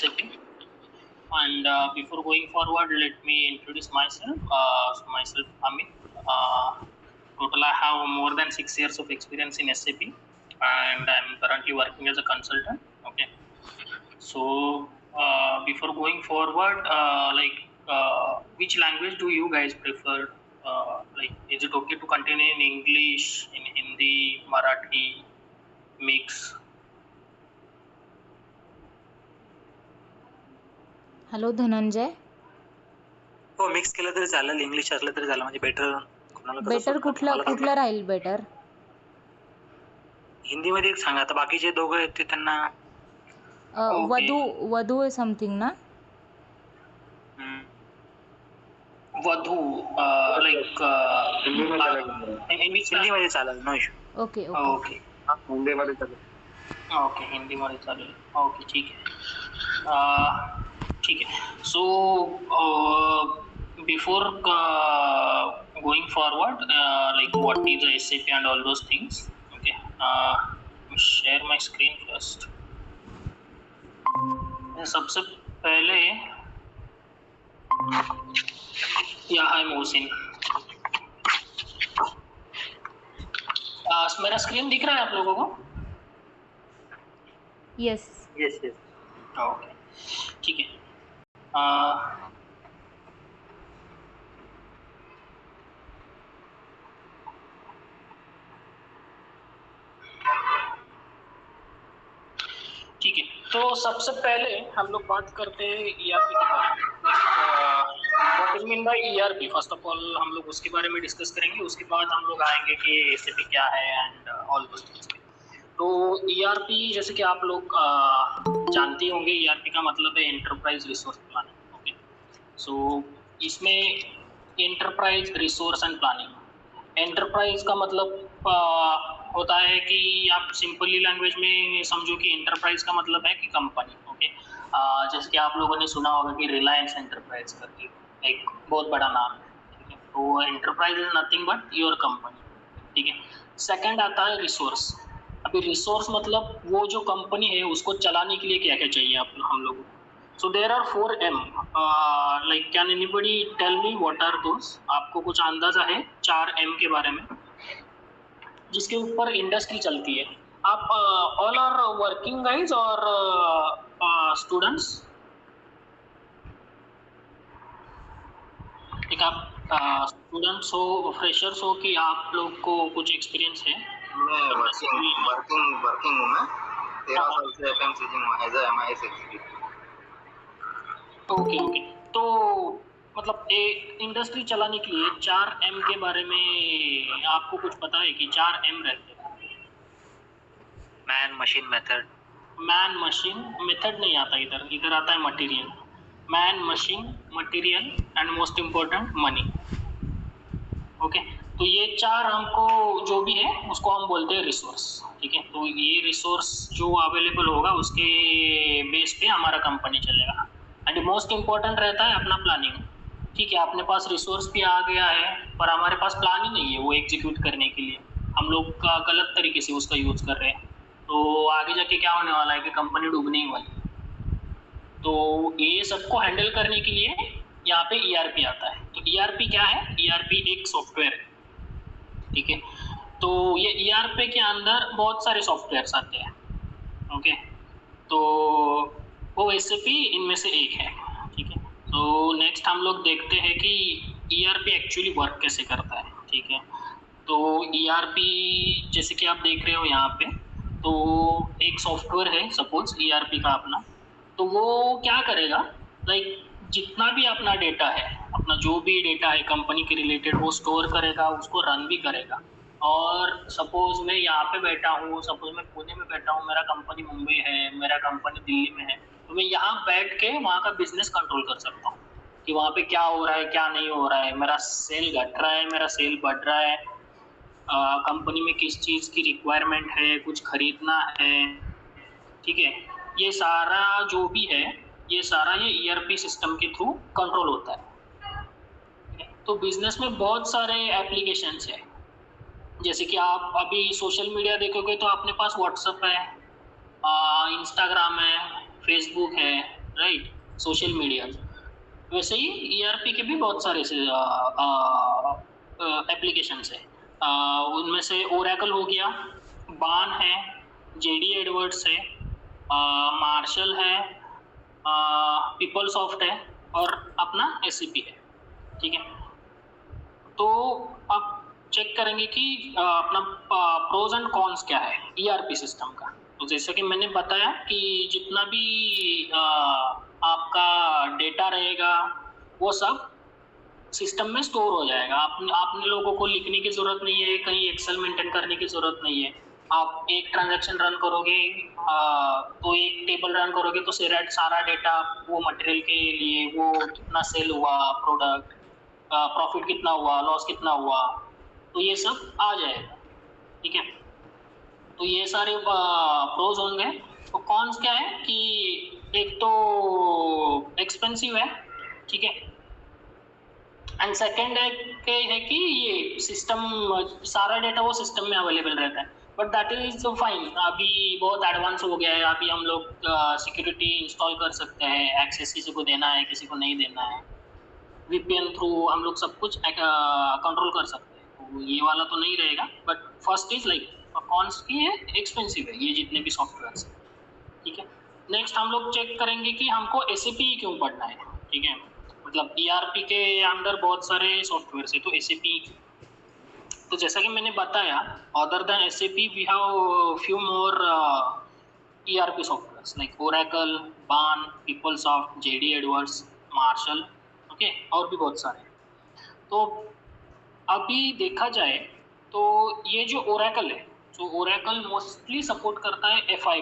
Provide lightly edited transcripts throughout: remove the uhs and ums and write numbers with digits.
SAP. And before going forward, let me introduce myself. Myself, Amit. Total, I have more than 6 years of experience in SAP, and I'm currently working as a consultant. Okay. So before going forward, which language do you guys prefer? Is it okay to continue in English, in Hindi, Marathi, mix? Hello Dhananjay. हो, mix केलं तरी चालेल, English असलं तरी चालेल, म्हणजे better कुठलं राहील better? हिंदीमध्ये सांगा. आता बाकीचे दोघं आहेत ते त्यांना वधू समथिंग ना? वधू हिंदीमध्ये चालेल, नो इशू. ओके ओके हिंदीमध्ये चालेल. ओके, हिंदीमध्ये चालेल. ओके, ठीक आहे. So before going forward, what is the SAP and all those things. Okay, share my screen first. सबसे पहले हाय मोहसिन, मेरा स्क्रीन दिख रहा है आप लोगों को? यस. ओके, ठीक है. ठीक है, तो सबसे पहले हम लोग बात करते हैं ERP के बारे में. What is mean by ERP? First of all हम लोग उसके बारे में डिस्कस करेंगे. उसके बाद हम लोग आएंगे कि SAP क्या है एंड ऑल दोस थिंग्स. तो ERP जैसे कि आप लोग जानते होंगे, ERP का मतलब है एंटरप्राइज रिसोर्स प्लानिंग. ओके, सो इसमें enterprise resource and planning. Enterprise का मतलब होता है कि आप सिंपली लैंग्वेज में समझो कि एंटरप्राइज का मतलब है कि कंपनी. ओके, जैसे कि आप लोगों ने सुना होगा कि रिलायंस एंटरप्राइज करके एक बहुत बड़ा नाम है. ठीक है, तो enterprise is nothing but your company. ठीक है. सेकंड आता है रिसोर्स. अभी रिसोर्स मतलब वो जो कंपनी है उसको चलाने के लिए क्या क्या चाहिए हम लोगों को. So there are 4M. Can anybody tell me what are those? आपको कुछ अंदाजा है 4M के बारे में जिसके ऊपर इंडस्ट्री चलती है? आप ऑल आर वर्किंग गाइज और स्टूडेंट्स? एक आप स्टूडेंट्स हो, फ्रेशर्स हो, कि आप लोग को कुछ एक्सपीरियंस है? मैं वर्किंग हूँ. मैं 13 साल से FMCG में as a MIS executive. Okay, तो मतलब एक इंडस्ट्री चलाने के लिए 4M के बारे में आपको कुछ पता है कि 4M रहते हैं? Man, machine, method. Man, machine, method नहीं आता इधर आता है material. Man, machine, material and most important money. Okay, तो ये 4 हमको जो भी है उसको हम बोलते हैं रिसोर्स. ठीक है, तो ये रिसोर्स जो अवेलेबल होगा उसके बेस पे हमारा कंपनी चलेगा. एंड मोस्ट इम्पोर्टेंट रहता है अपना प्लानिंग. ठीक है, अपने पास रिसोर्स भी आ गया है पर हमारे पास प्लान ही नहीं है वो एग्जीक्यूट करने के लिए. हम लोग का गलत तरीके से उसका यूज कर रहे हैं, तो आगे जाके क्या होने वाला है कि कंपनी डूबने ही वाली. तो ये सबको हैंडल करने के लिए यहाँ पे ERP आता है. तो ERP क्या है? ERP एक सॉफ्टवेयर है. ठीक है, तो ये ERP के अंदर बहुत सारे सॉफ्टवेयर्स आते हैं. ओके, तो वो SAP इनमें से एक है. ठीक है, तो नेक्स्ट हम लोग देखते हैं कि ERP एक्चुअली वर्क कैसे करता है. ठीक है, तो ERP जैसे कि आप देख रहे हो यहाँ पे, तो एक सॉफ्टवेयर है सपोज ERP का अपना. तो वो क्या करेगा, जितना भी अपना डेटा है, अपना जो भी डेटा है कंपनी के रिलेटेड, वो स्टोर करेगा, उसको रन भी करेगा. और सपोज मैं यहाँ पे बैठा हूँ, सपोज मैं पुणे में बैठा हूँ, मेरा कंपनी मुंबई है, मेरा कंपनी दिल्ली में है, तो मैं यहाँ बैठ के वहाँ का बिजनेस कंट्रोल कर सकता हूँ कि वहाँ पे क्या हो रहा है, क्या नहीं हो रहा है, मेरा सेल घट रहा है, मेरा सेल बढ़ रहा है, कंपनी में किस चीज़ की रिक्वायरमेंट है, कुछ खरीदना है. ठीक है, ये सारा जो भी है ये ERP सिस्टम के थ्रू कंट्रोल होता है. तो बिजनेस में बहुत सारे एप्लीकेशंस है. जैसे कि आप अभी सोशल मीडिया देखोगे तो अपने पास व्हाट्सएप है, इंस्टाग्राम है, फेसबुक है, राइट, सोशल मीडिया। वैसे ही ईआरपी के भी बहुत सारे एप्लीकेशंस है। उनमें से ओरेकल हो गया, बान है, जेडी एडवर्ड्स है, मार्शल है, पीपलसॉफ्ट है और अपना एससीपी है। ठीक है, तो अब चेक करेंगे कि अपना प्रोज एंड कॉन्स क्या है ईआरपी सिस्टम का। तो जैसे कि मैंने बताया कि जितना भी आपका डेटा रहेगा वो सब सिस्टम में स्टोर हो जाएगा। आपने लोगों को लिखने की जरूरत नहीं है, कहीं एक्सेल मेंटेन करने की जरूरत नहीं है। आप एक ट्रांजैक्शन रन करोगे तो एक टेबल रन करोगे तो सारा डेटा वो मटेरियल के लिए, वो कितना सेल हुआ प्रोडक्ट, प्रॉफिट कितना हुआ, लॉस कितना हुआ, तो ये सब आ जाएगा। ठीक है, तो ये सारे प्रोज होंगे। तो कॉन्स क्या है कि एक तो एक्सपेंसिव है, ठीक है, एंड सेकेंड है कि ये सिस्टम, सारा डेटा वो सिस्टम में अवेलेबल रहता है। बट दैट इज फाइन, अभी बहुत एडवांस हो गया है। अभी हम लोग सिक्योरिटी इंस्टॉल कर सकते हैं, एक्सेस किसी को देना है किसी को नहीं देना है, वीपीएन थ्रू हम लोग सब कुछ कंट्रोल कर सकते हैं। तो ये वाला तो नहीं रहेगा। But first is like cons की है, एक्सपेंसिव है ये जितने भी सॉफ्टवेयर है। ठीक है, नेक्स्ट हम लोग चेक करेंगे कि हमको एसएपी क्यों पढ़ना है। ठीक है, मतलब ईआरपी के अंदर बहुत सारे सॉफ्टवेयर है, तो एसएपी, तो जैसा कि मैंने बताया, other than SAP we have few more ERP softwares like Oracle, Baan, PeopleSoft, JD Edwards, Marshall, okay, और भी बहुत सारे। तो अभी देखा जाए तो ये जो ओरेकल है, जो ओरेकल मोस्टली सपोर्ट करता है एफआई,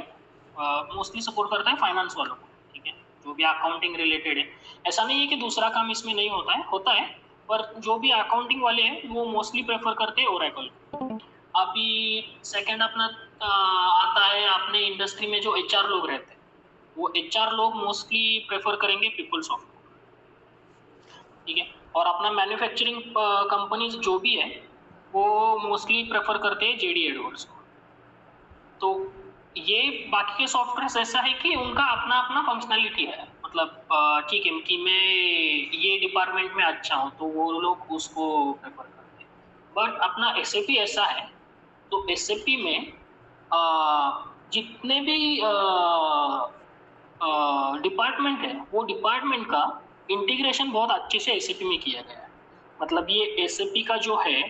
मोस्टली सपोर्ट करता है फाइनेंस वालों को। ठीक है, जो भी अकाउंटिंग रिलेटेड है। ऐसा नहीं है कि दूसरा काम इसमें नहीं होता है, होता है, पर जो भी अकाउंटिंग वाले हैं वो मोस्टली प्रेफर करते हैं ओरेकल। अभी सेकंड अपना आता है, अपने इंडस्ट्री में जो एचआर लोग रहते हैं वो एचआर लोग मोस्टली प्रेफर करेंगे पीपलसॉफ्ट। ठीक है, और अपना मैन्युफैक्चरिंग कंपनीज जो भी है वो मोस्टली प्रेफर करते हैं जेडी एडवर्ड्स को। तो ये बाकी के सॉफ्टवेयर ऐसा है कि उनका अपना अपना फंक्शनैलिटी है। मतलब ठीक है कि मैं ये डिपार्टमेंट में अच्छा हूँ तो वो लोग उसको प्रेफर करते हैं। बट अपना एसएपी ऐसा है, तो एसएपी में जितने भी डिपार्टमेंट है वो डिपार्टमेंट का इंटीग्रेशन बहुत अच्छे से एसएपी में किया गया है। मतलब ये एसएपी का जो है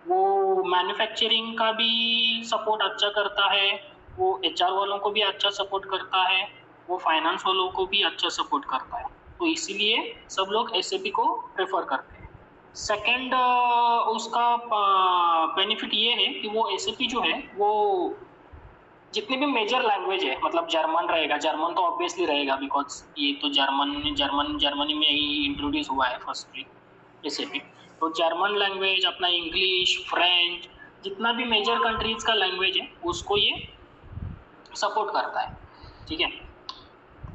वो मैन्युफैक्चरिंग का भी सपोर्ट अच्छा करता है, वो एचआर वालों को भी अच्छा सपोर्ट करता है, वो फाइनेंस वालों को भी अच्छा सपोर्ट करता है। तो इसीलिए सब लोग एसएपी को प्रेफर करते हैं। सेकंड उसका बेनिफिट ये है कि वो एसएपी जो है वो जितने भी मेजर लैंग्वेज है, मतलब जर्मन रहेगा, जर्मन तो ऑब्वियसली रहेगा बिकॉज ये तो जर्मनी में ही इंट्रोड्यूस हुआ है फर्स्टली एसएपी। तो जर्मन लैंग्वेज, अपना इंग्लिश, फ्रेंच, जितना भी मेजर कंट्रीज का लैंग्वेज है उसको ये सपोर्ट करता है। ठीक है,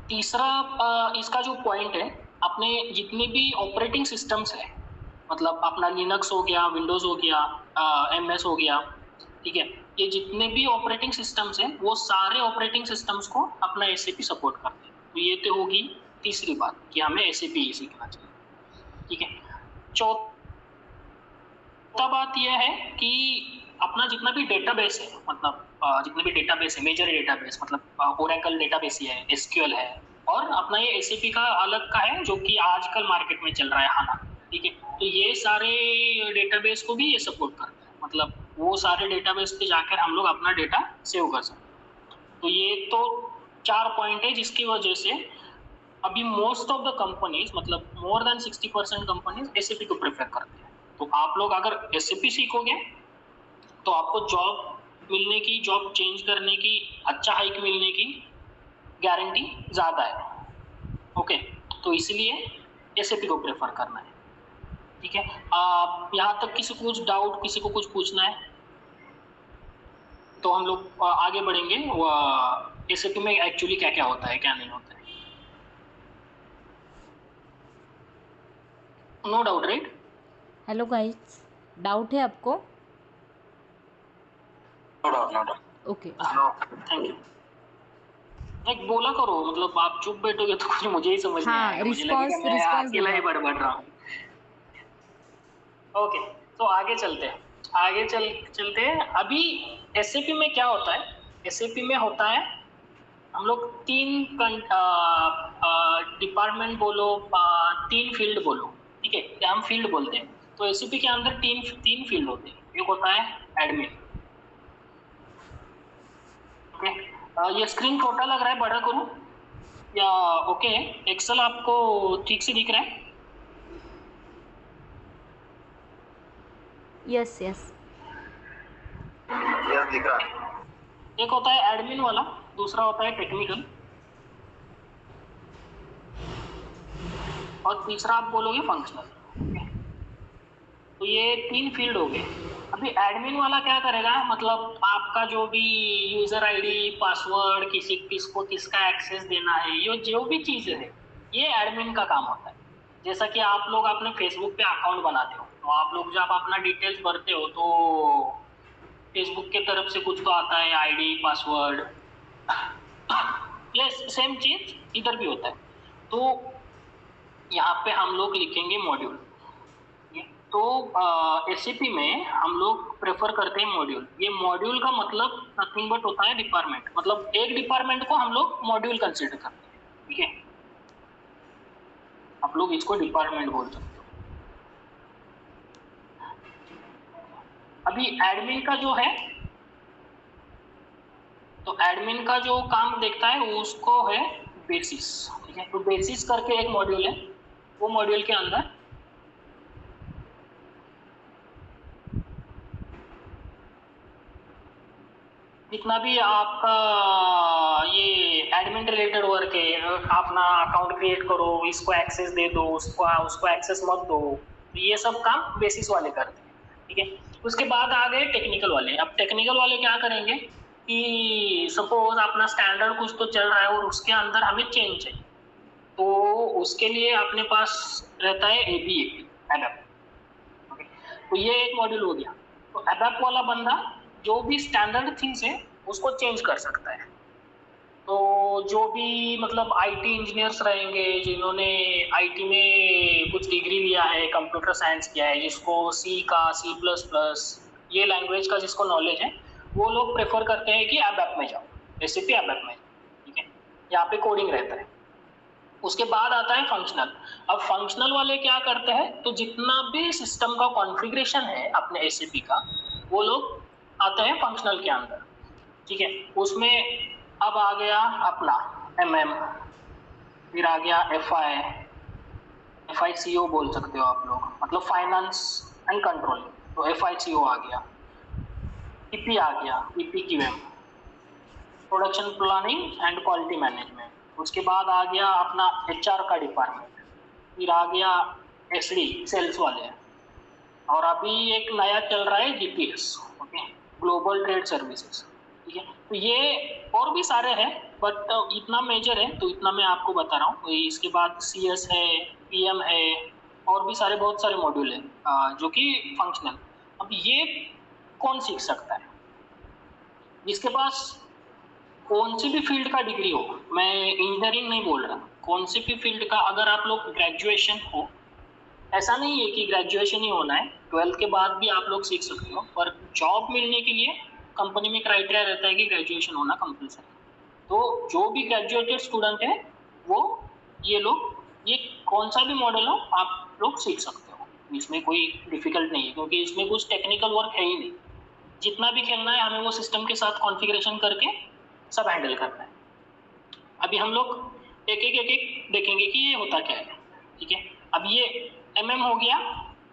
तीसरा इसका जो पॉइंट है, अपने जितने भी ऑपरेटिंग सिस्टम्स है, मतलब अपना लिनक्स हो गया, विंडोज हो गया, एमएस हो गया, ठीक है, ये जितने भी ऑपरेटिंग सिस्टम्स हैं वो सारे ऑपरेटिंग सिस्टम्स को अपना एसएपी सपोर्ट करते हैं। तो ये तो होगी तीसरी बात कि हमें एसएपी ही सीखना चाहिए। ठीक है, चौथा बात यह है कि अपना जितना भी डेटाबेस है, मतलब जितने भी डेटाबेस है, मेजर डेटाबेस, मतलब ओरेकल डेटाबेस ही है, एसक्यूएल है, और अपना ये एसएपी का अलग का है जो कि आजकल मार्केट में चल रहा है, हाना। ठीक है, तो ये सारे डेटाबेस को भी ये सपोर्ट करता है। मतलब वो सारे डेटाबेस पे जाकर हम लोग अपना डेटा सेव कर सकते हैं। तो ये तो 4 पॉइंट है जिसकी वजह से अभी मोस्ट ऑफ द कंपनीज, मतलब मोर देन 60% कंपनीज एसएपी को प्रेफर करते हैं। तो आप लोग अगर एसएपी सीखोगे तो आपको जॉब मिलने की, जॉब चेंज करने की, अच्छा हाइक मिलने की गारंटी ज़्यादा है। ओके, तो इसलिए एसएपी को प्रेफर करना है। ठीक है, यहाँ तक किसी को कुछ डाउट, किसी को कुछ पूछना है तो हम लोग आगे बढ़ेंगे। एसएपी में एक्चुअली क्या क्या होता है, क्या नहीं होता है। No doubt, right? Hello guys, doubt है आपको? No doubt, no doubt. Okay, thank you. एक बोला करो, मतलब आप चुप बैठोगे तो कुछ मुझे ही समझ नहीं हाँ, आएगा, मुझे लगेगा रिस्पॉन्स मैं रिस्पॉन्स अकेला ही दो। बड़बड़ रहा हूँ। ओके, तो आगे चलते हैं, चलते हैं। अभी एसएपी में क्या होता है, एसएपी में होता है हम लोग तीन डिपार्टमेंट बोलो, तीन फील्ड बोलो, ठीक है, ये हम फील्ड बोलते हैं। तो एसएपी के अंदर तीन तीन फील्ड होते हैं। एक होता है एडमिन, ओके। ये स्क्रीन छोटा लग रहा है, बड़ा करूं या ओके? एक्सेल आपको ठीक से दिख रहा है? Yes yes. यस दिख रहा है। एक होता है एडमिन वाला, दूसरा होता है टेक्निकल, और तीसरा आप बोलोगे फंक्शनल। तो ये तीन फील्ड हो गए। अभी एडमिन वाला क्या करेगा, मतलब आपका जो भी यूजर आईडी, पासवर्ड, किसको किसका एक्सेस देना है, ये जो भी चीजें है, ये एडमिन का काम होता है। जैसा कि आप लोग अपने फेसबुक पे अकाउंट बनाते हो, तो आप लोग जब अपना डिटेल्स भरते हो तो फेसबुक के तरफ से कुछ तो आता है, आईडी, पासवर्ड। ये सेम चीज इधर भी होता है। तो यहाँ पे हम लोग लिखेंगे मॉड्यूल। तो एससीपी में हम लोग प्रेफर करते हैं मॉड्यूल। ये मॉड्यूल का मतलब नथिंग बट होता है डिपार्टमेंट, मतलब एक डिपार्टमेंट को हम लोग मॉड्यूल कंसीडर करते हैं, ठीक है। आप लोग इसको डिपार्टमेंट बोल सकते हो। अभी एडमिन का जो है, तो एडमिन का जो काम देखता है उसको है बेसिस, ठीक है। तो बेसिस करके एक मॉड्यूल है, वो मॉड्यूल के अंदर जितना भी आपका ये एडमिन रिलेटेड वर्क है, अपना अकाउंट क्रिएट करो, इसको एक्सेस दे दो, उसको एक्सेस मत दो, तो ये सब काम बेसिस वाले करते हैं, ठीक है। उसके बाद आ गए टेक्निकल वाले। अब टेक्निकल वाले क्या करेंगे कि सपोज अपना स्टैंडर्ड कुछ तो चल रहा है और उसके अंदर हमें चेंज चाहिए, तो उसके लिए अपने पास रहता है एबीएपी, एडप, तो ये एक मॉड्यूल हो गया। तो एडप वाला बंदा जो भी स्टैंडर्ड थिंग्स है उसको चेंज कर सकता है। तो जो भी मतलब आईटी इंजीनियर्स रहेंगे, जिन्होंने आईटी में कुछ डिग्री लिया है, कंप्यूटर साइंस किया है, जिसको सी का, सी प्लस प्लस, ये लैंग्वेज का जिसको नॉलेज है, वो लोग प्रेफर करते हैं कि एबएप में जाओ, एसएपी एबएप में, ठीक है। यहाँ पे कोडिंग रहता है। उसके बाद आता है फंक्शनल। अब फंक्शनल वाले क्या करते हैं, तो जितना भी सिस्टम का कॉन्फ़िगरेशन है अपने एसएपी का, वो लोग आते हैं फंक्शनल के अंदर, ठीक है। उसमें अब आ गया अपना एमएम, फिर आ गया एफआईसीओ बोल सकते हो आप लोग, मतलब फाइनेंस एंड कंट्रोल, तो एफआईसीओ आ गया, पीपी आ गया, PPQM, production planning and quality management. उसके बाद आ गया अपना एचआर का डिपार्टमेंट, फिर आ गया एसडी, सेल्स वाले, और अभी एक नया चल रहा है GPS, okay, global trade services, ठीक है। तो ये और भी सारे हैं, बट इतना मेजर है तो इतना मैं आपको बता रहा हूँ। इसके बाद सीएस है, पीएम है, और भी सारे बहुत सारे मॉड्यूल है जो कि फंक्शनल। अब ये कौन सीख सकता है, जिसके पास कौन सी भी फील्ड का डिग्री हो, मैं इंजीनियरिंग नहीं बोल रहा, कौन सी भी फील्ड का, अगर आप लोग ग्रेजुएशन हो, ऐसा नहीं है कि ग्रेजुएशन ही होना है, 12th के बाद भी आप लोग सीख सकते हो, पर जॉब मिलने के लिए कंपनी में क्राइटेरिया रहता है कि ग्रेजुएशन होना कंपलसरी। तो जो भी ग्रेजुएटेड स्टूडेंट है वो ये कौन सा भी मॉडल हो आप लोग सीख सकते हो, इसमें कोई डिफिकल्ट नहीं है, क्योंकि इसमें कुछ टेक्निकल वर्क है ही नहीं। जितना भी खेलना है हमें वो सिस्टम के साथ कॉन्फ़िगरेशन करके सब हैंडल करना है। अभी हम लोग एक देखेंगे कि ये होता क्या है, ठीक है। अब ये एमएम हो गया,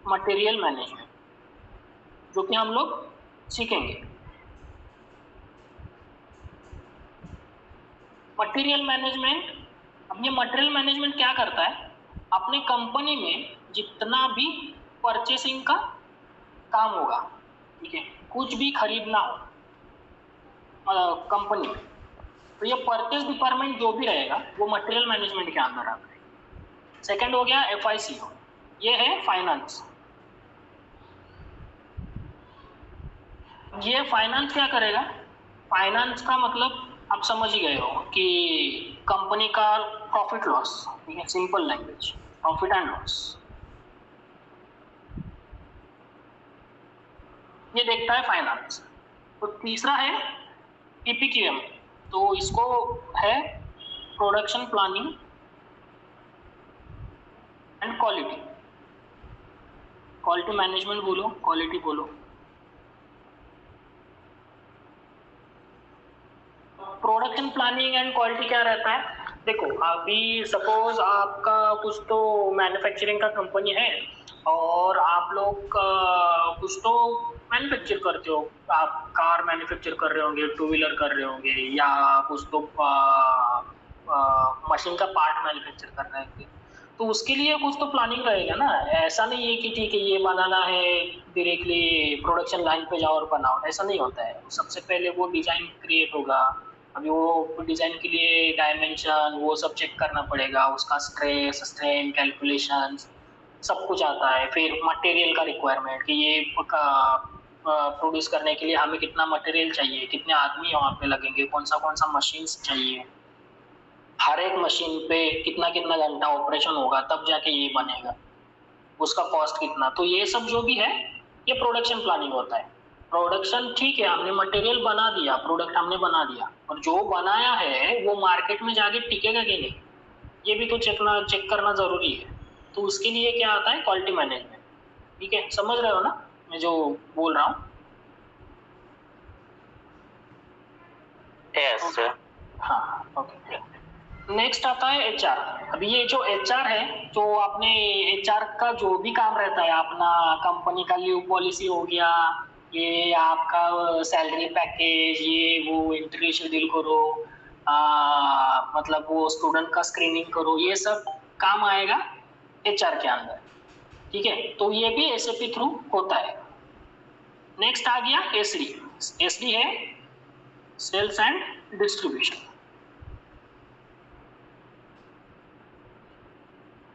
मटेरियल मैनेजमेंट, जो कि हम लोग सीखेंगे। मटेरियल मैनेजमेंट, अब ये मटेरियल मैनेजमेंट क्या करता है, अपने कंपनी में जितना भी परचेसिंग का काम होगा, ठीक है, कुछ भी खरीदना हो कंपनी में, तो ये परचेस डिपार्टमेंट जो भी रहेगा वो मटेरियल मैनेजमेंट के अंदर आता है। सेकंड हो गया एफआईसीओ, ये है फाइनेंस। ये फाइनेंस क्या करेगा, फाइनेंस का मतलब आप समझ ही गए हो कि कंपनी का प्रॉफिट लॉस, ठीक है, simple language, profit and loss ये देखता है फाइनेंस। तो तीसरा है पीपीक्यूएम, तो इसको है production planning and quality, quality management बोलो, क्वालिटी बोलो। प्रोडक्शन प्लानिंग एंड क्वालिटी क्या रहता है? देखो अभी सपोज आपका कुछ तो मैन्युफैक्चरिंग का कंपनी है और आप लोग कुछ तो मैन्युफैक्चर करते हो, आप कार मैन्युफैक्चर कर रहे होंगे, टू व्हीलर कर रहे होंगे, या कुछ तो मशीन का पार्ट मैन्युफैक्चर कर रहे होंगे, तो उसके लिए कुछ तो प्लानिंग रहेगा ना। ऐसा नहीं है कि ठीक है ये बनाना है डायरेक्टली प्रोडक्शन लाइन पे जाओ और बनाओ, ऐसा नहीं होता है। सबसे पहले वो डिजाइन क्रिएट होगा, अभी वो डिजाइन के लिए डायमेंशन वो सब चेक करना पड़ेगा, उसका स्ट्रेस स्ट्रेन कैलकुलेशन सब कुछ आता है। फिर मटेरियल का रिक्वायरमेंट कि ये प्रोड्यूस करने के लिए हमें कितना मटेरियल चाहिए, कितने आदमी वहाँ पे लगेंगे, कौन सा मशीन्स चाहिए, हर एक मशीन पे कितना कितना घंटा ऑपरेशन होगा तब जाके ये बनेगा, उसका कॉस्ट कितना। तो ये सब जो भी है ये प्रोडक्शन प्लानिंग होता है। प्रोडक्शन ठीक है, हमने मटेरियल बना दिया, प्रोडक्ट हमने बना दिया, और जो बनाया है वो मार्केट में जाके टिकेगा कि नहीं ये भी तो चेक करना जरूरी है। तो उसके लिए क्या आता है? Quality management. ठीक है, समझ रहे हो ना मैं जो बोल रहा हूँ? Yes sir. हाँ ओके। नेक्स्ट आता है एचआर। अभी ये जो एचआर है, जो आपने एचआर का जो भी काम रहता है, अपना कंपनी का लीव पॉलिसी हो गया, ये आपका सैलरी पैकेज, ये वो इंटरव्यू शेड्यूल करो, मतलब वो स्टूडेंट का स्क्रीनिंग करो, ये सब काम आएगा एचआर के अंदर। ठीक है, तो ये भी एसएपी थ्रू होता है। नेक्स्ट आ गया एसडी। एसडी है sales and distribution.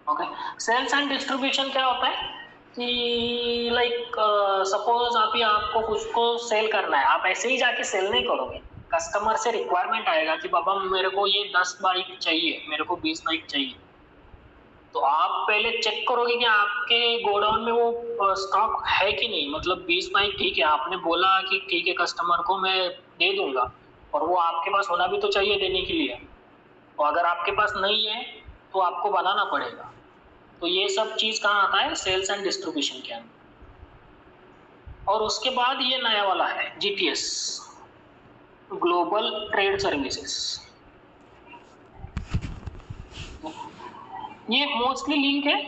Okay, sales and distribution क्या होता है कि लाइक सपोज अभी आपको कुछ को सेल करना है, आप ऐसे ही जाके सेल नहीं करोगे, कस्टमर से रिक्वायरमेंट आएगा कि बाबा मेरे को ये 10 बाइक चाहिए, मेरे को 20 बाइक चाहिए, तो आप पहले चेक करोगे कि आपके गोडाउन में वो स्टॉक है कि नहीं। मतलब 20 बाइक ठीक है, आपने बोला कि ठीक है कस्टमर को मैं दे दूंगा, और वो आपके पास होना भी तो चाहिए देने के लिए, तो अगर आपके पास नहीं है तो आपको बनाना पड़ेगा। तो ये सब चीज कहाँ आता है? सेल्स एंड डिस्ट्रीब्यूशन के अंदर। और उसके बाद ये नया वाला है जीटीएस, ग्लोबल ट्रेड सर्विसेज। ये मोस्टली लिंक है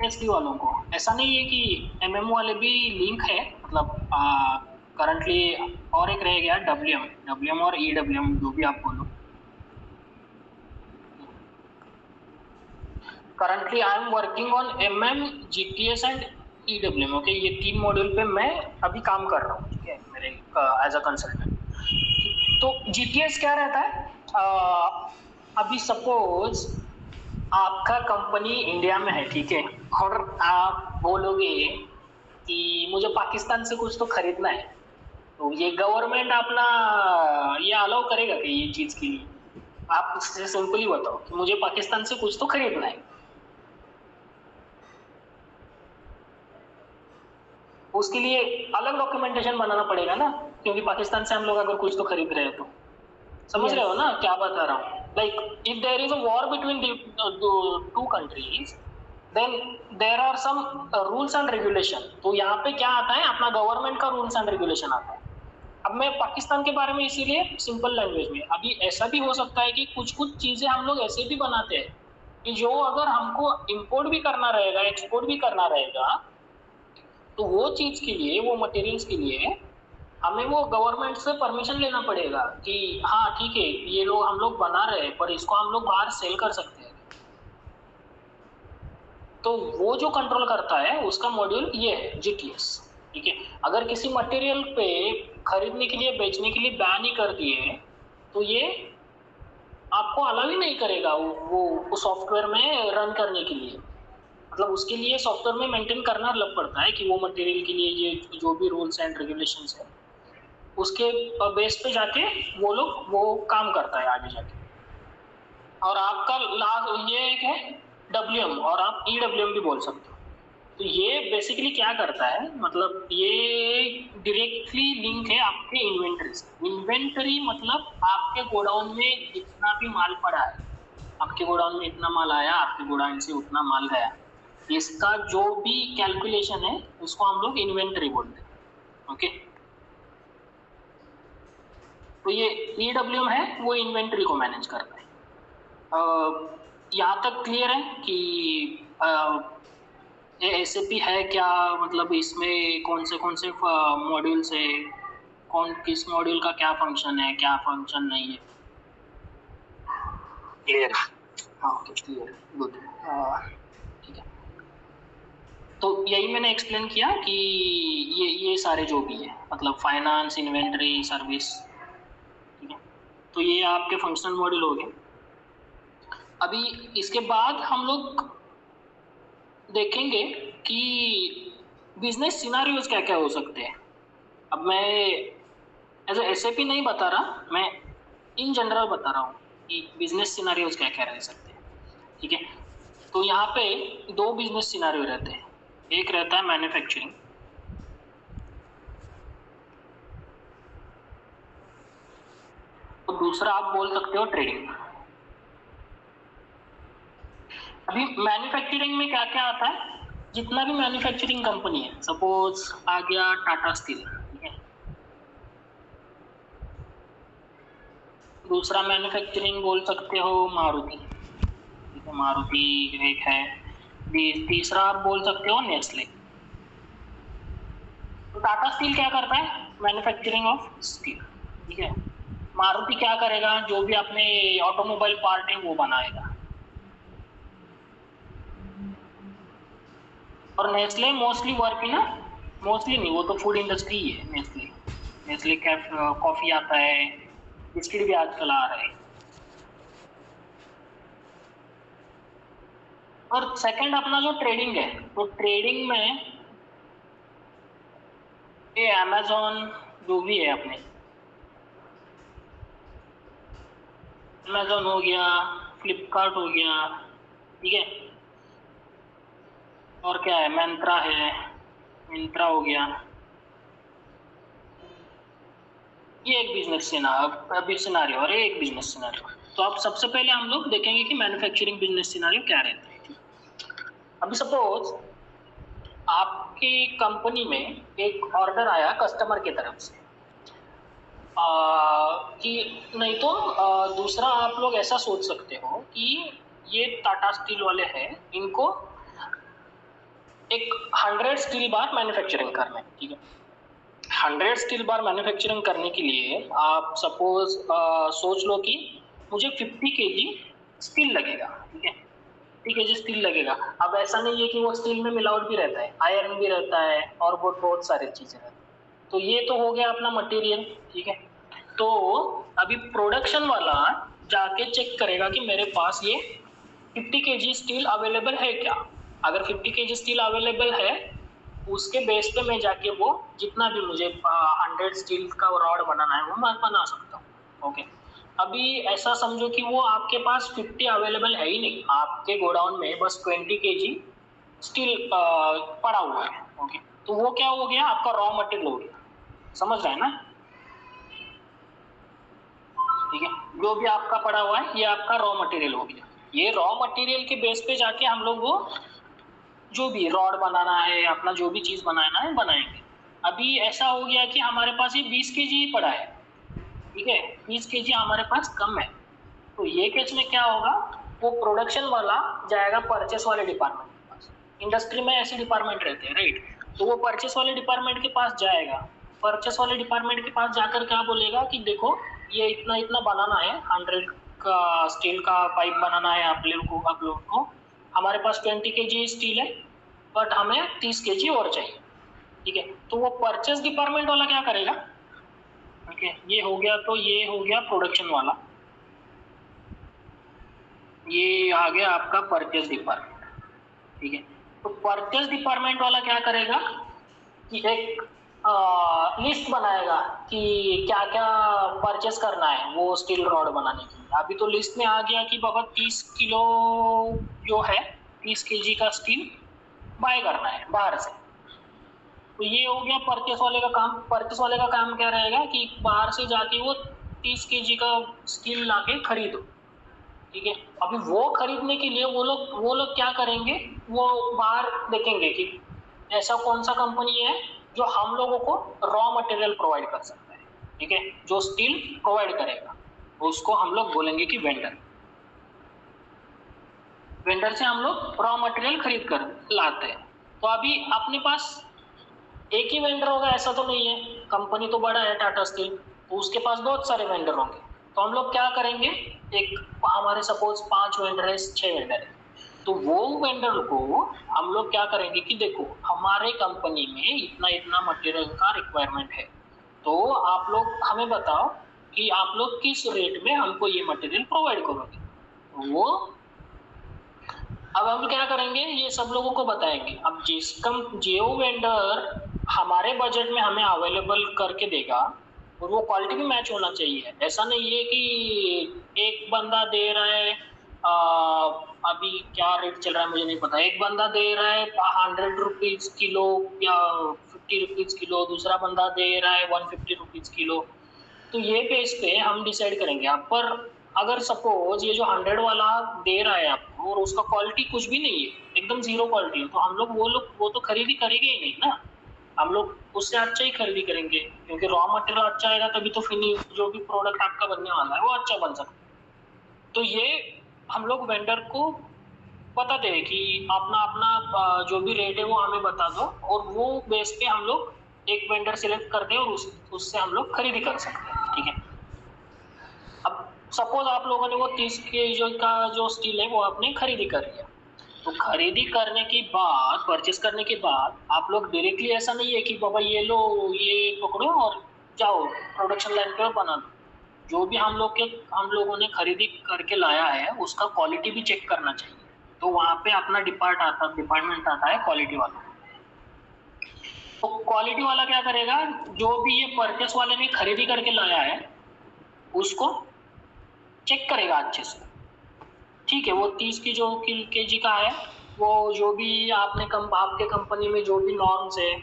एसडी वालों को, ऐसा नहीं है कि एमएम वाले भी लिंक है, मतलब करंटली और एक रह गया डब्ल्यूएम और ईडब्ल्यूएम, जो भी आप बोलो। Currently I am working on MM, GTS and EWM. Okay, ये 3 मॉड्यूल पे मैं अभी काम कर रहा हूँ, ठीक है, मेरे एज अ कंसल्टेंट। तो जीटीएस क्या रहता है? अभी सपोज आपका कंपनी इंडिया में है, ठीक है, और आप बोलोगे कि मुझे पाकिस्तान से कुछ तो खरीदना है, तो ये गवर्नमेंट अपना ये अलाउ करेगा कि ये चीज के लिए? आप उससे सिंपली बताओ कि मुझे पाकिस्तान से कुछ तो खरीदना है, उसके लिए अलग डॉक्यूमेंटेशन बनाना पड़ेगा ना, क्योंकि पाकिस्तान से हम लोग अगर कुछ तो खरीद रहे हैं तो। समझ रहे हो ना क्या बता रहा हूँ? Like if there is a war between two countries, then there are some rules and regulation. तो यहाँ पे क्या आता है? अपना गवर्नमेंट का रूल्स एंड रेगुलेशन आता है। अब मैं पाकिस्तान के बारे में इसीलिए सिंपल लैंग्वेज में, अभी ऐसा भी हो सकता है कि कुछ कुछ चीजें हम लोग ऐसे भी बनाते हैं कि जो अगर हमको इंपोर्ट भी करना रहेगा, एक्सपोर्ट भी करना रहेगा, तो वो चीज के लिए, वो मटेरियल्स के लिए हमें वो गवर्नमेंट से परमिशन लेना पड़ेगा कि हाँ ठीक है ये लोग हम लोग बना रहे हैं, पर इसको हम लोग बाहर सेल कर सकते हैं। तो वो जो कंट्रोल करता है उसका मॉड्यूल ये है जीटीएस। ठीक है, अगर किसी मटेरियल पे खरीदने के लिए, बेचने के लिए बैन ही कर दिए, तो ये आपको अलाउ ही नहीं करेगा वो सॉफ्टवेयर में रन करने के लिए। मतलब उसके लिए सॉफ्टवेयर में मेंटेन करना लग पड़ता है कि वो मटेरियल के लिए ये जो भी रूल्स एंड रेगुलेशंस है उसके बेस पे जाके वो लोग वो काम करता है आगे जाके। और आपका लास्ट ये एक है WM, और आप EWM भी बोल सकते हो। तो ये बेसिकली क्या करता है, मतलब ये डायरेक्टली लिंक है आपके इन्वेंटरी से। इन्वेंटरी मतलब आपके गोडाउन में जितना भी माल पड़ा है, आपके गोडाउन में इतना माल आया, आपके गोडाउन से उतना माल गया, इसका जो भी कैलकुलेशन है उसको हम लोग इन्वेंटरी बोलते हैं। ओके, तो ये EWM है, वो इन्वेंटरी को मैनेज करता है। यहाँ तक क्लियर है कि ये SAP है क्या, मतलब इसमें कौन से मॉड्यूल्स है, कौन किस मॉड्यूल का क्या फंक्शन है, क्या फंक्शन नहीं है? क्लियर है। हाँ, ओके, क्लियर है, गुड। ठीक है, तो यही मैंने एक्सप्लेन किया कि ये सारे जो भी है, मतलब फाइनेंस, इन्वेंटरी, सर्विस, ठीक है, तो ये आपके फंक्शनल मॉड्यूल हो गए। अभी इसके बाद हम लोग देखेंगे कि बिजनेस सिनारियोज क्या क्या हो सकते हैं। अब मैं एज SAP नहीं बता रहा, मैं इन जनरल बता रहा हूँ कि बिजनेस सिनारियोज क्या क्या रह सकते हैं। ठीक है, तो यहाँ पे दो बिजनेस सिनारियो रहते हैं। एक रहता है मैन्युफैक्चरिंग, और दूसरा आप बोल सकते हो ट्रेडिंग। अभी मैन्युफैक्चरिंग में क्या क्या आता है, जितना भी मैन्युफैक्चरिंग कंपनी है, सपोज आ गया टाटा स्टील, ठीक है। दूसरा मैन्युफैक्चरिंग बोल सकते हो मारुति, ठीक है, मारुति एक है। तीसरा आप बोल सकते हो नेस्ले। तो टाटा स्टील क्या करता है, मैन्युफैक्चरिंग ऑफ स्टील, ठीक है। मारुति क्या करेगा, जो भी अपने ऑटोमोबाइल पार्ट है वो बनाएगा। और Nestle mostly work in, mostly नहीं, वो तो फूड इंडस्ट्री ही है। नेस्ले नेस्ले कैफ कॉफी आता है, बिस्किट भी आजकल आ रहा है। और सेकंड अपना जो ट्रेडिंग है, तो ट्रेडिंग में ये अमेजोन जो भी है अपने, अमेजोन हो गया, फ्लिपकार्ट हो गया, ठीक है, और क्या है, मिंत्रा है, मिंत्रा हो गया, ये एक बिजनेस सिनारियो और एक बिजनेस सिनारियो। तो अब सबसे पहले हम लोग देखेंगे कि मैन्युफैक्चरिंग बिजनेस सिनारियो क्या रहता है। अभी सपोज आपकी कंपनी में एक ऑर्डर आया कस्टमर की तरफ से, कि नहीं तो दूसरा आप लोग ऐसा सोच सकते हो कि ये टाटा स्टील वाले हैं, इनको एक 100 स्टील बार मैन्युफैक्चरिंग करना है, ठीक है। 100 स्टील बार मैन्युफैक्चरिंग करने के लिए आप सपोज सोच लो कि मुझे 50 kg स्टील लगेगा, ठीक है, 50 kg स्टील लगेगा। अब ऐसा नहीं है कि वो स्टील में मिलावट भी रहता है, आयरन भी रहता है, और बहुत सारी चीजें रहती है। तो ये तो हो गया अपना मटेरियल, ठीक है। तो अभी प्रोडक्शन वाला जाके चेक करेगा कि मेरे पास ये 50 kg स्टील अवेलेबल है क्या। अगर 50 kg स्टील अवेलेबल है, उसके बेस पे मैं जाके वो जितना भी मुझे 100 स्टील का रॉड बनाना है वो मैं बना सकता हूँ। ओके, अभी ऐसा समझो कि वो आपके पास 50 अवेलेबल है ही नहीं, आपके गोडाउन में बस 20 kg स्टील पड़ा हुआ है। ओके, तो वो क्या हो गया, आपका रॉ मटेरियल हो गया। समझ रहे हैं ना? ठीक है, जो भी आपका पड़ा हुआ है ये आपका रॉ मटेरियल हो गया। ये रॉ मटेरियल के बेस पे जाके हम लोग वो जो भी रॉड बनाना है, अपना जो भी चीज बनाना है बनाएंगे। अभी ऐसा हो गया कि हमारे पास ये 20 kg ही पड़ा है, ठीक है, 20 kg हमारे पास कम है। तो ये केस में क्या होगा, वो प्रोडक्शन वाला जाएगा परचेस वाले डिपार्टमेंट के पास। इंडस्ट्री में ऐसे डिपार्टमेंट रहते हैं, राइट। तो वो परचेस वाले डिपार्टमेंट के पास जाएगा। परचेस वाले डिपार्टमेंट के पास जाकर क्या बोलेगा कि देखो ये इतना इतना बनाना है, 100 का स्टील का पाइप बनाना है आप लोगों को। हमारे पास 20 kg स्टील है, बट हमें 30 kg और चाहिए, ठीक है। तो वो परचेस डिपार्टमेंट वाला क्या करेगा, ओके, ये हो गया। तो ये हो गया प्रोडक्शन वाला, ये आ गया आपका परचेस डिपार्टमेंट, ठीक है। तो परचेस डिपार्टमेंट वाला क्या करेगा कि एक लिस्ट बनाएगा कि क्या क्या परचेस करना है वो स्टील रॉड बनाने के लिए। अभी तो लिस्ट में आ गया कि बाबा 30 किलो जो है 30 केजी का स्टील बाय करना है बाहर से। तो ये हो गया परचेस वाले का काम। परचेस वाले का काम क्या रहेगा कि बाहर से जाके वो 30 केजी का स्टील लाके खरीदो, ठीक है। अभी वो खरीदने के लिए वो लोग क्या करेंगे, वो बाहर देखेंगे कि ऐसा कौन सा कंपनी है जो हम लोगों को रॉ मटेरियल प्रोवाइड कर सकता है, ठीक है, जो स्टील प्रोवाइड करेगा, उसको हम लोग बोलेंगे कि वेंडर। वेंडर से हम लोग रॉ मटेरियल खरीद कर लाते हैं। तो अभी अपने पास एक ही वेंडर होगा ऐसा तो नहीं है, कंपनी तो बड़ा है टाटा स्टील, तो उसके पास बहुत सारे वेंडर होंगे। तो हम लोग क्या करेंगे, एक हमारे सपोज 5 वेंडर है, 6 वेंडर है, तो वो वेंडर को हम लोग क्या करेंगे कि देखो हमारे कंपनी में इतना इतना मटेरियल का रिक्वायरमेंट है, तो आप लोग हमें बताओ कि आप लोग किस रेट में हमको ये मटेरियल प्रोवाइड करोगे। वो अब हम क्या करेंगे, ये सब लोगों को बताएंगे। अब जो वेंडर हमारे बजट में हमें अवेलेबल करके देगा और वो क्वालिटी भी मैच होना चाहिए। ऐसा नहीं है कि एक बंदा दे रहा है अभी क्या रेट चल रहा है मुझे नहीं पता, एक बंदा दे रहा है 100 रुपीज किलो या 50 रुपीज किलो, दूसरा बंदा दे रहा है 150 रुपीज किलो। तो ये बेस पे हम डिसाइड करेंगे। आप पर अगर सपोज ये जो 100 वाला दे रहा है आपको और उसका क्वालिटी कुछ भी नहीं है, एकदम जीरो क्वालिटी है, तो हम लोग वो तो खरीदी करेंगे ही नहीं ना। हम लोग उससे अच्छा ही खरीदी करेंगे, क्योंकि रॉ मटेरियल अच्छा आएगा तभी तो फिनिश जो भी प्रोडक्ट आपका बनने वाला है वो अच्छा बन सकता है। तो ये हम लोग वेंडर को बता दें कि अपना अपना जो भी रेट है वो हमें बता दो, और वो बेस पे हम लोग एक वेंडर सिलेक्ट करते हैं और उससे हम लोग खरीदी कर सकते हैं, ठीक है। अब सपोज आप लोगों ने वो 30 के जो स्टील है वो आपने खरीदी कर लिया, तो खरीदी करने के बाद, परचेस करने के बाद आप लोग डायरेक्टली ऐसा नहीं है कि बाबा ये लो ये पकड़ो और जाओ प्रोडक्शन लाइन पे बना दो। जो भी हम लोगों ने खरीदी करके लाया है उसका क्वालिटी भी चेक करना चाहिए। तो वहाँ पे अपना डिपार्टमेंट आता है क्वालिटी वाला। तो क्वालिटी वाला क्या करेगा, जो भी ये परचेस वाले ने खरीदी करके लाया है उसको चेक करेगा अच्छे से, ठीक है। वो 30 की जो केजी का है, वो जो भी आपके कंपनी में जो भी नॉर्म्स है,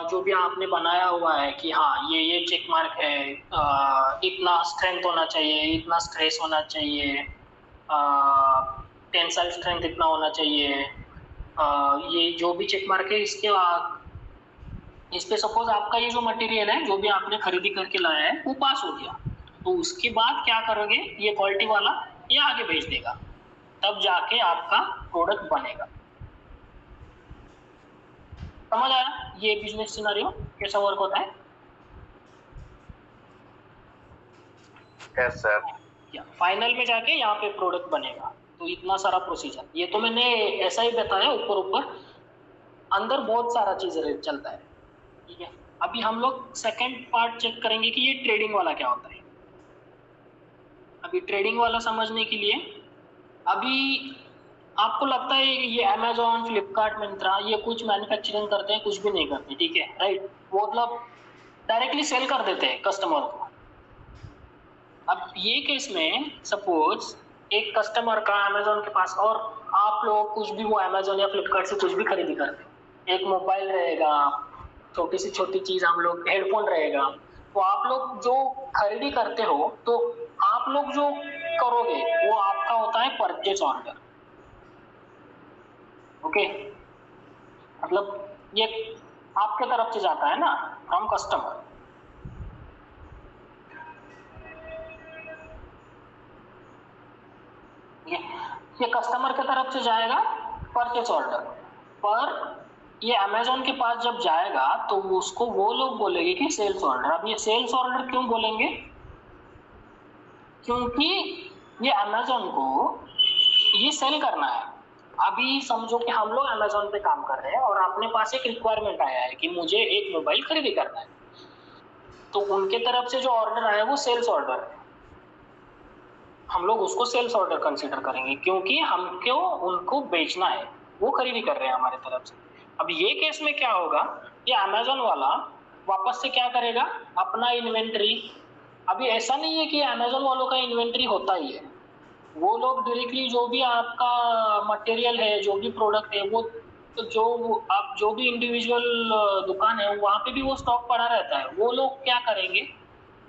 जो भी आपने बनाया हुआ है कि हाँ ये चेक मार्क है, इतना स्ट्रेंथ होना चाहिए, इतना स्ट्रेस होना चाहिए, टेंसाइल स्ट्रेंथ इतना होना चाहिए, ये जो भी चेक मार्क है इसके इस पे सपोज आपका ये जो मटेरियल है जो भी आपने खरीदी करके लाया है वो पास हो गया, तो उसके बाद क्या करोगे, ये क्वालिटी वाला ये आगे भेज देगा, तब जाके आपका प्रोडक्ट बनेगा। समझ आया ये बिजनेस सिनेरियो कैसा वर्क होता है? Yes sir. फाइनल में जाके यहाँ पे प्रोडक्ट बनेगा। तो इतना सारा प्रोसीजर, ये तो मैंने ऐसा ही बताया ऊपर, अंदर बहुत सारा चीज चलता है, ठीक है। अभी हम लोग सेकंड पार्ट चेक करेंगे कि ये ट्रेडिंग वाला क्या होता है। अभी ट्रेडिंग वाला समझने के लिए, अभी आपको लगता है ये अमेजोन, फ्लिपकार्ट, मिंत्रा ये कुछ मैन्युफैक्चरिंग करते हैं, कुछ भी नहीं करते, ठीक है, राइट। वो मतलब डायरेक्टली सेल कर देते हैं कस्टमर को। अब ये केस में सपोज एक कस्टमर का अमेजोन के पास, और आप लोग कुछ भी वो अमेजोन या फ्लिपकार्ट से कुछ भी खरीदी करते हैं, एक मोबाइल रहेगा, छोटी सी छोटी चीज हम लोग हेडफोन रहेगा, तो आप लोग जो खरीदी करते हो तो आप लोग जो करोगे वो आपका होता है परचेज ऑर्डर, ओके। मतलब ये आपके तरफ से जाता है ना, फ्रॉम कस्टमर। ये कस्टमर के तरफ से जाएगा परचेज ऑर्डर, पर ये अमेजोन के पास जब जाएगा तो उसको वो लोग बोलेंगे कि सेल्स ऑर्डर। अब ये सेल्स ऑर्डर क्यों बोलेंगे, क्योंकि ये अमेजोन को ये सेल करना है। अभी समझो कि हम लोग अमेजोन पे काम कर रहे हैं और अपने पास एक रिक्वायरमेंट आया है कि मुझे एक मोबाइल खरीदी करना है, तो उनके तरफ से जो ऑर्डर आया है वो सेल्स ऑर्डर है, हम लोग उसको सेल्स ऑर्डर कंसीडर करेंगे, क्योंकि हमको उनको बेचना है, वो खरीदी कर रहे हैं हमारे तरफ से। अब ये केस में क्या होगा, ये अमेजोन वाला वापस से क्या करेगा, अपना इन्वेंट्री, अभी ऐसा नहीं है कि अमेजोन वालों का इन्वेंट्री होता ही है, वो लोग डायरेक्टली जो भी आपका मटेरियल है, जो भी प्रोडक्ट है, वो तो जो आप जो भी इंडिविजुअल दुकान है वहाँ पे भी वो स्टॉक पड़ा रहता है। वो लोग क्या करेंगे,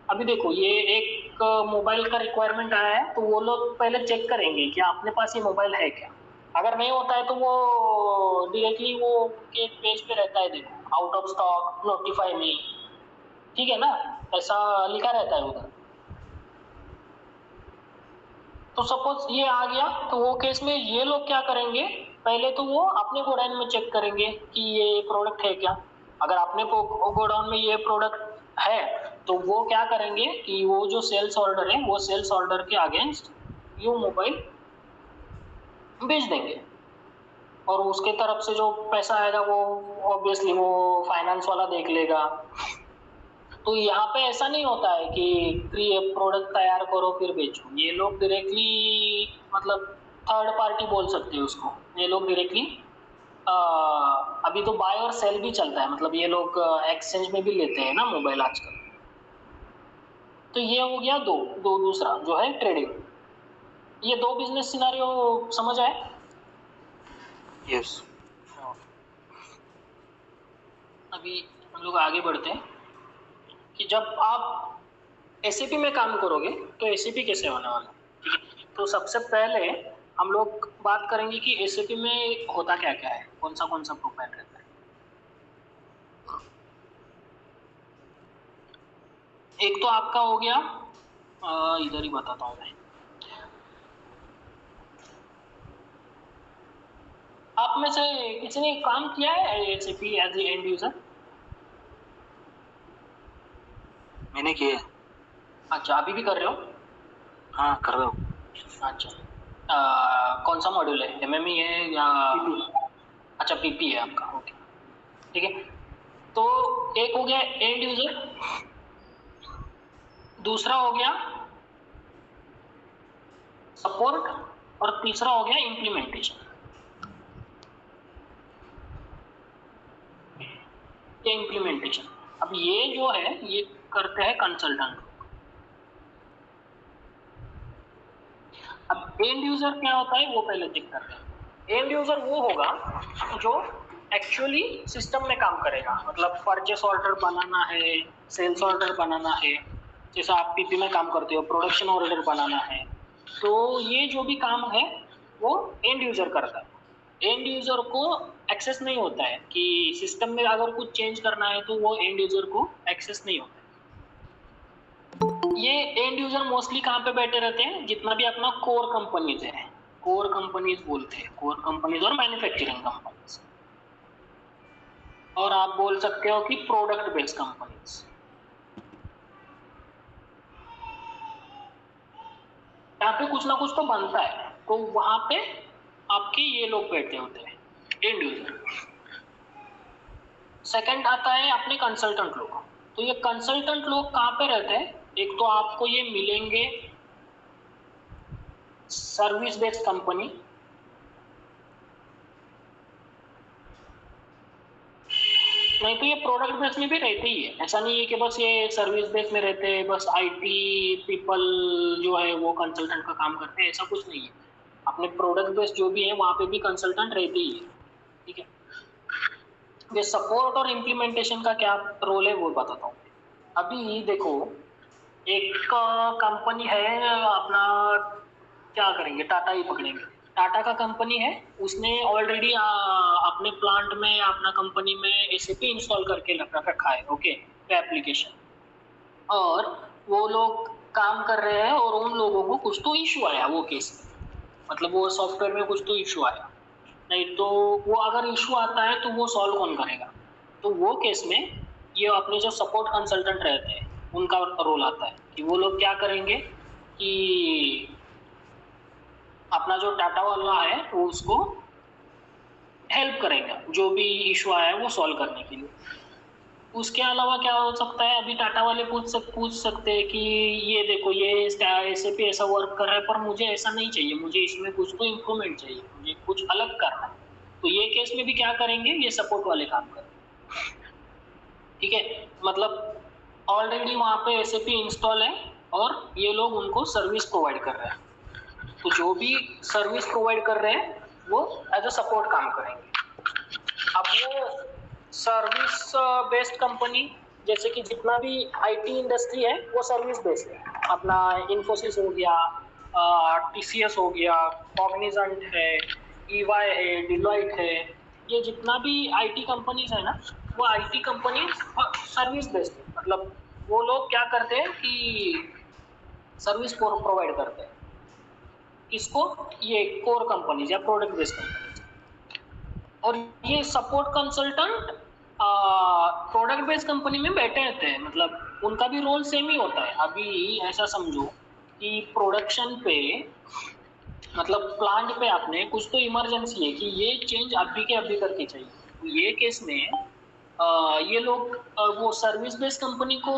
अभी देखो ये एक मोबाइल का रिक्वायरमेंट आया है, तो वो लोग पहले चेक करेंगे कि अपने पास ये मोबाइल है क्या। अगर नहीं होता है तो वो डायरेक्टली वो उनके पेज पे रहता है, देखो आउट ऑफ स्टॉक, नोटिफाई मी, ठीक है ना, ऐसा लिखा रहता है उधर। तो सपोज ये आ गया, तो वो केस में ये लोग क्या करेंगे, पहले तो वो अपने गोडाउन में चेक करेंगे कि ये प्रोडक्ट है क्या। अगर अपने गोडाउन में ये प्रोडक्ट है तो वो क्या करेंगे कि वो जो सेल्स ऑर्डर है, वो सेल्स ऑर्डर के अगेंस्ट ये मोबाइल बेच देंगे, और उसके तरफ से जो पैसा आएगा वो ऑब्वियसली वो फाइनेंस वाला देख लेगा। तो यहाँ पे ऐसा नहीं होता है कि प्रोडक्ट तैयार करो फिर बेचो, ये लोग डायरेक्टली मतलब थर्ड पार्टी बोल सकते हैं उसको, ये लोग डायरेक्टली अभी तो बाय और सेल भी चलता है, मतलब ये लोग एक्सचेंज में भी लेते हैं ना मोबाइल आजकल। तो ये हो गया दूसरा जो है ट्रेडिंग। ये दो बिजनेस सिनारियो समझ आए? यस। अभी हम लोग आगे बढ़ते हैं कि जब आप एसएपी में काम करोगे तो एसएपी कैसे होने वाला है, ठीक है। तो सबसे पहले हम लोग बात करेंगे कि एसएपी में होता क्या क्या है, कौन सा प्रोफाइल रहता है। एक तो आपका हो गया, इधर ही बताता हूँ मैं, आप में से किसी ने काम किया है SAP as a end user? मैंने किया। अच्छा, अभी भी कर रहे हो? हाँ कर रहा हूँ। अच्छा, कौन सा मॉड्यूल है, एमएमई है या अच्छा पीपी है आपका, ओके ठीक है। तो एक हो गया एंड यूजर, दूसरा हो गया सपोर्ट, और तीसरा हो गया इम्प्लीमेंटेशन। ये इम्प्लीमेंटेशन, अब ये जो है ये करते हैं कंसल्टेंट। अब एंड यूजर क्या होता है वो पहले चेक करते हैं। एंड यूजर वो होगा जो एक्चुअली सिस्टम में काम करेगा, मतलब परचेस ऑर्डर बनाना है, सेल्स ऑर्डर बनाना है, जैसे आप पीपी में काम करते हो, प्रोडक्शन ऑर्डर बनाना है, तो ये जो भी काम है वो एंड यूजर करता है। एंड यूजर को एक्सेस नहीं होता है कि सिस्टम में अगर कुछ चेंज करना है तो वो एंड यूजर को एक्सेस नहीं होता है। ये एंड यूजर मोस्टली कहाँ पे बैठे रहते हैं, जितना भी अपना कोर कंपनीज है, कोर कंपनीज बोलते हैं, कोर कंपनीज और मैन्युफैक्चरिंग कंपनीज, और आप बोल सकते हो कि प्रोडक्ट बेस्ड कंपनीज। यहाँ पे कुछ ना कुछ तो बनता है, तो वहां पे आपके ये लोग बैठे होते हैं एंड यूजर। सेकंड आता है अपने कंसल्टेंट लोग। तो ये कंसल्टेंट लोग कहाँ पे रहते हैं, एक तो आपको ये मिलेंगे सर्विस बेस्ड कंपनी, नहीं तो ये प्रोडक्ट बेस में भी रहते ही है। ऐसा नहीं है कि बस ये सर्विस बेस में रहते हैं, बस आईटी पीपल जो है वो कंसल्टेंट का काम करते हैं, ऐसा कुछ नहीं है। अपने प्रोडक्ट बेस जो भी है वहाँ पे भी कंसल्टेंट रहते ही है, ठीक है। ये सपोर्ट और इम्प्लीमेंटेशन का क्या रोल है वो बताता हूँ। अभी देखो एक कंपनी है अपना, क्या करेंगे, टाटा ही पकड़ेंगे। टाटा का कंपनी है, उसने ऑलरेडी अपने प्लांट में अपना कंपनी में एसएपी इंस्टॉल करके रखा है, ओके, एप्लीकेशन, और वो लोग काम कर रहे हैं, और उन लोगों को कुछ तो इशू आया वो केस में, मतलब वो सॉफ्टवेयर में कुछ तो इशू आया। नहीं तो वो अगर इशू आता है तो वो सॉल्व कौन करेगा, तो वो केस में ये अपने जो सपोर्ट कंसल्टेंट रहते हैं उनका रोल आता है कि वो लोग क्या करेंगे कि अपना जो टाटा वाला है वो उसको हेल्प करेगा जो भी इशू आया है वो सॉल्व करने के लिए। उसके अलावा क्या हो सकता है, अभी टाटा वाले पूछ सकते हैं कि ये देखो ये एसएपी ऐसा वर्क कर रहा है, पर मुझे ऐसा नहीं चाहिए, मुझे इसमें कुछ तो इम्प्रूवमेंट चाहिए, मुझे कुछ अलग करना है। तो ये केस में भी क्या करेंगे, ये सपोर्ट वाले काम करेंगे, ठीक है, मतलब ऑलरेडी वहाँ पे SAP इंस्टॉल है और ये लोग उनको सर्विस प्रोवाइड कर रहे हैं। तो जो भी सर्विस प्रोवाइड कर रहे हैं वो एज अ सपोर्ट काम करेंगे। अब वो सर्विस बेस्ड कंपनी, जैसे कि जितना भी IT इंडस्ट्री है वो सर्विस बेस्ड है। अपना इन्फोसिस हो गया, TCS हो गया, कॉग्निजेंट है, EY है, डिलॉइट है, ये जितना भी IT कंपनीज है ना, वो IT कंपनीज सर्विस बेस्ड है। मतलब वो लोग क्या करते हैं कि सर्विस प्रोवाइड करते हैं। किसको? ये कोर कंपनीज या प्रोडक्ट बेस्ड कंपनीज। और ये support consultant product based company में बैठे रहते हैं, मतलब उनका भी रोल सेम ही होता है। अभी ऐसा समझो कि प्रोडक्शन पे, मतलब प्लांट पे आपने कुछ तो इमरजेंसी है कि ये चेंज अभी के अभी करके चाहिए, तो ये केस में ये लोग वो सर्विस बेस्ड कंपनी को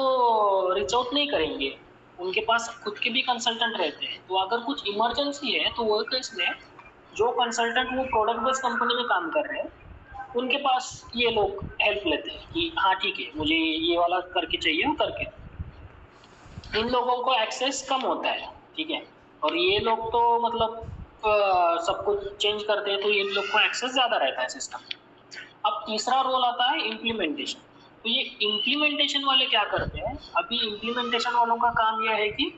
रीच आउट नहीं करेंगे, उनके पास खुद के भी कंसल्टेंट रहते हैं। तो अगर कुछ इमरजेंसी है तो वो केस में जो कंसल्टेंट वो प्रोडक्ट बेस्ड कंपनी में काम कर रहे हैं उनके पास ये लोग हेल्प लेते हैं कि हाँ ठीक है, मुझे ये वाला करके चाहिए, वो करके। इन लोगों को एक्सेस कम होता है, ठीक है, और ये लोग तो मतलब सब कुछ चेंज करते हैं, तो ये लोग को एक्सेस ज़्यादा रहता है सिस्टम। अब तीसरा रोल आता है इम्प्लीमेंटेशन। तो ये इम्प्लीमेंटेशन वाले क्या करते हैं? अभी इम्प्लीमेंटेशन वालों का काम यह है कि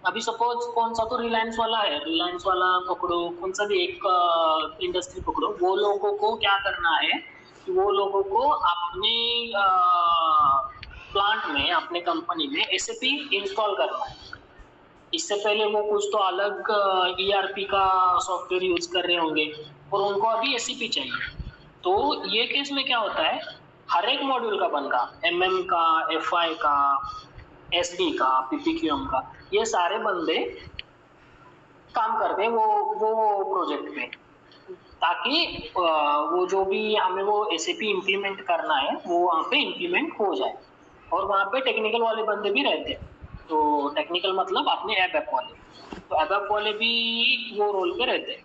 अभी सपोज कौन सा तो रिलायंस वाला है, रिलायंस वाला पकड़ो, कौन सा भी एक इंडस्ट्री पकड़ो, वो लोगों को क्या करना है कि वो लोगों को अपने प्लांट में, अपने कंपनी में SAP इंस्टॉल करना है। इससे पहले वो कुछ तो अलग ERP का सॉफ्टवेयर यूज कर रहे होंगे और उनको अभी SAP चाहिए। तो ये केस में क्या होता है, हर एक मॉड्यूल का बंदा, MM का, FI का, SD का, PPQM का, ये सारे बंदे काम करते हैं वो प्रोजेक्ट में, ताकि वो जो भी हमें वो SAP इम्प्लीमेंट करना है वो वहाँ पे इम्प्लीमेंट हो जाए। और वहाँ पे टेक्निकल वाले बंदे भी रहते हैं। तो टेक्निकल मतलब अपने ABAP वाले, तो ABAP वाले भी वो रोल पे रहते हैं।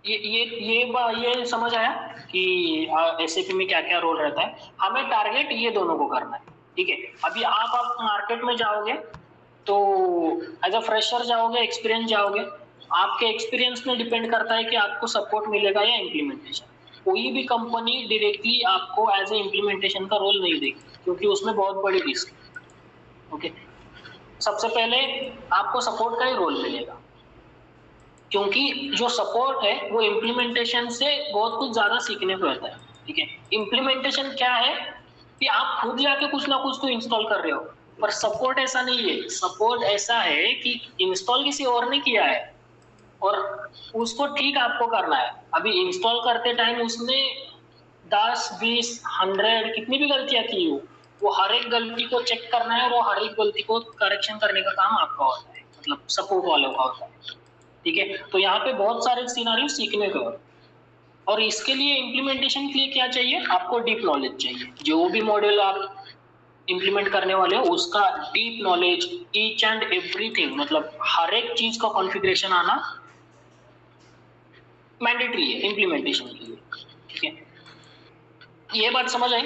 ये समझ आया कि SAP में क्या क्या रोल रहता है। हमें टारगेट ये दोनों को करना है, ठीक है। अभी आप मार्केट में जाओगे तो एज अ फ्रेशर जाओगे, एक्सपीरियंस जाओगे, आपके एक्सपीरियंस में डिपेंड करता है कि आपको सपोर्ट मिलेगा या इम्प्लीमेंटेशन। कोई भी कंपनी डायरेक्टली आपको एज ए इम्प्लीमेंटेशन का रोल नहीं देगी, क्योंकि उसमें बहुत बड़ी रिस्क है। ओके, सबसे पहले आपको सपोर्ट का ही रोल मिलेगा, क्योंकि जो सपोर्ट है वो इम्प्लीमेंटेशन से बहुत कुछ ज्यादा सीखने को रहता है, ठीक है। इम्प्लीमेंटेशन क्या है कि आप खुद जाके कुछ ना कुछ तो इंस्टॉल कर रहे हो, पर सपोर्ट ऐसा नहीं है। सपोर्ट ऐसा है कि इंस्टॉल किसी और ने किया है और उसको ठीक आपको करना है। अभी इंस्टॉल करते टाइम उसने 10, 20, 100 कितनी भी गलतियां की हो, वो हर एक गलती को चेक करना है और वो हर एक गलती को करेक्शन करने का काम आपका होता है, मतलब सपोर्ट वालों का होता है, ठीक है। तो यहाँ पे बहुत सारे सिनेरियो सीखने को, और इसके लिए इम्प्लीमेंटेशन के लिए क्या चाहिए? आपको डीप नॉलेज चाहिए। जो भी मॉड्यूल आप इम्प्लीमेंट करने वाले हो उसका deep knowledge, each and everything, मतलब हर एक चीज का कॉन्फ़िगरेशन आना मैंडेटरी है इम्प्लीमेंटेशन के लिए, ठीक है। ये बात समझ आई?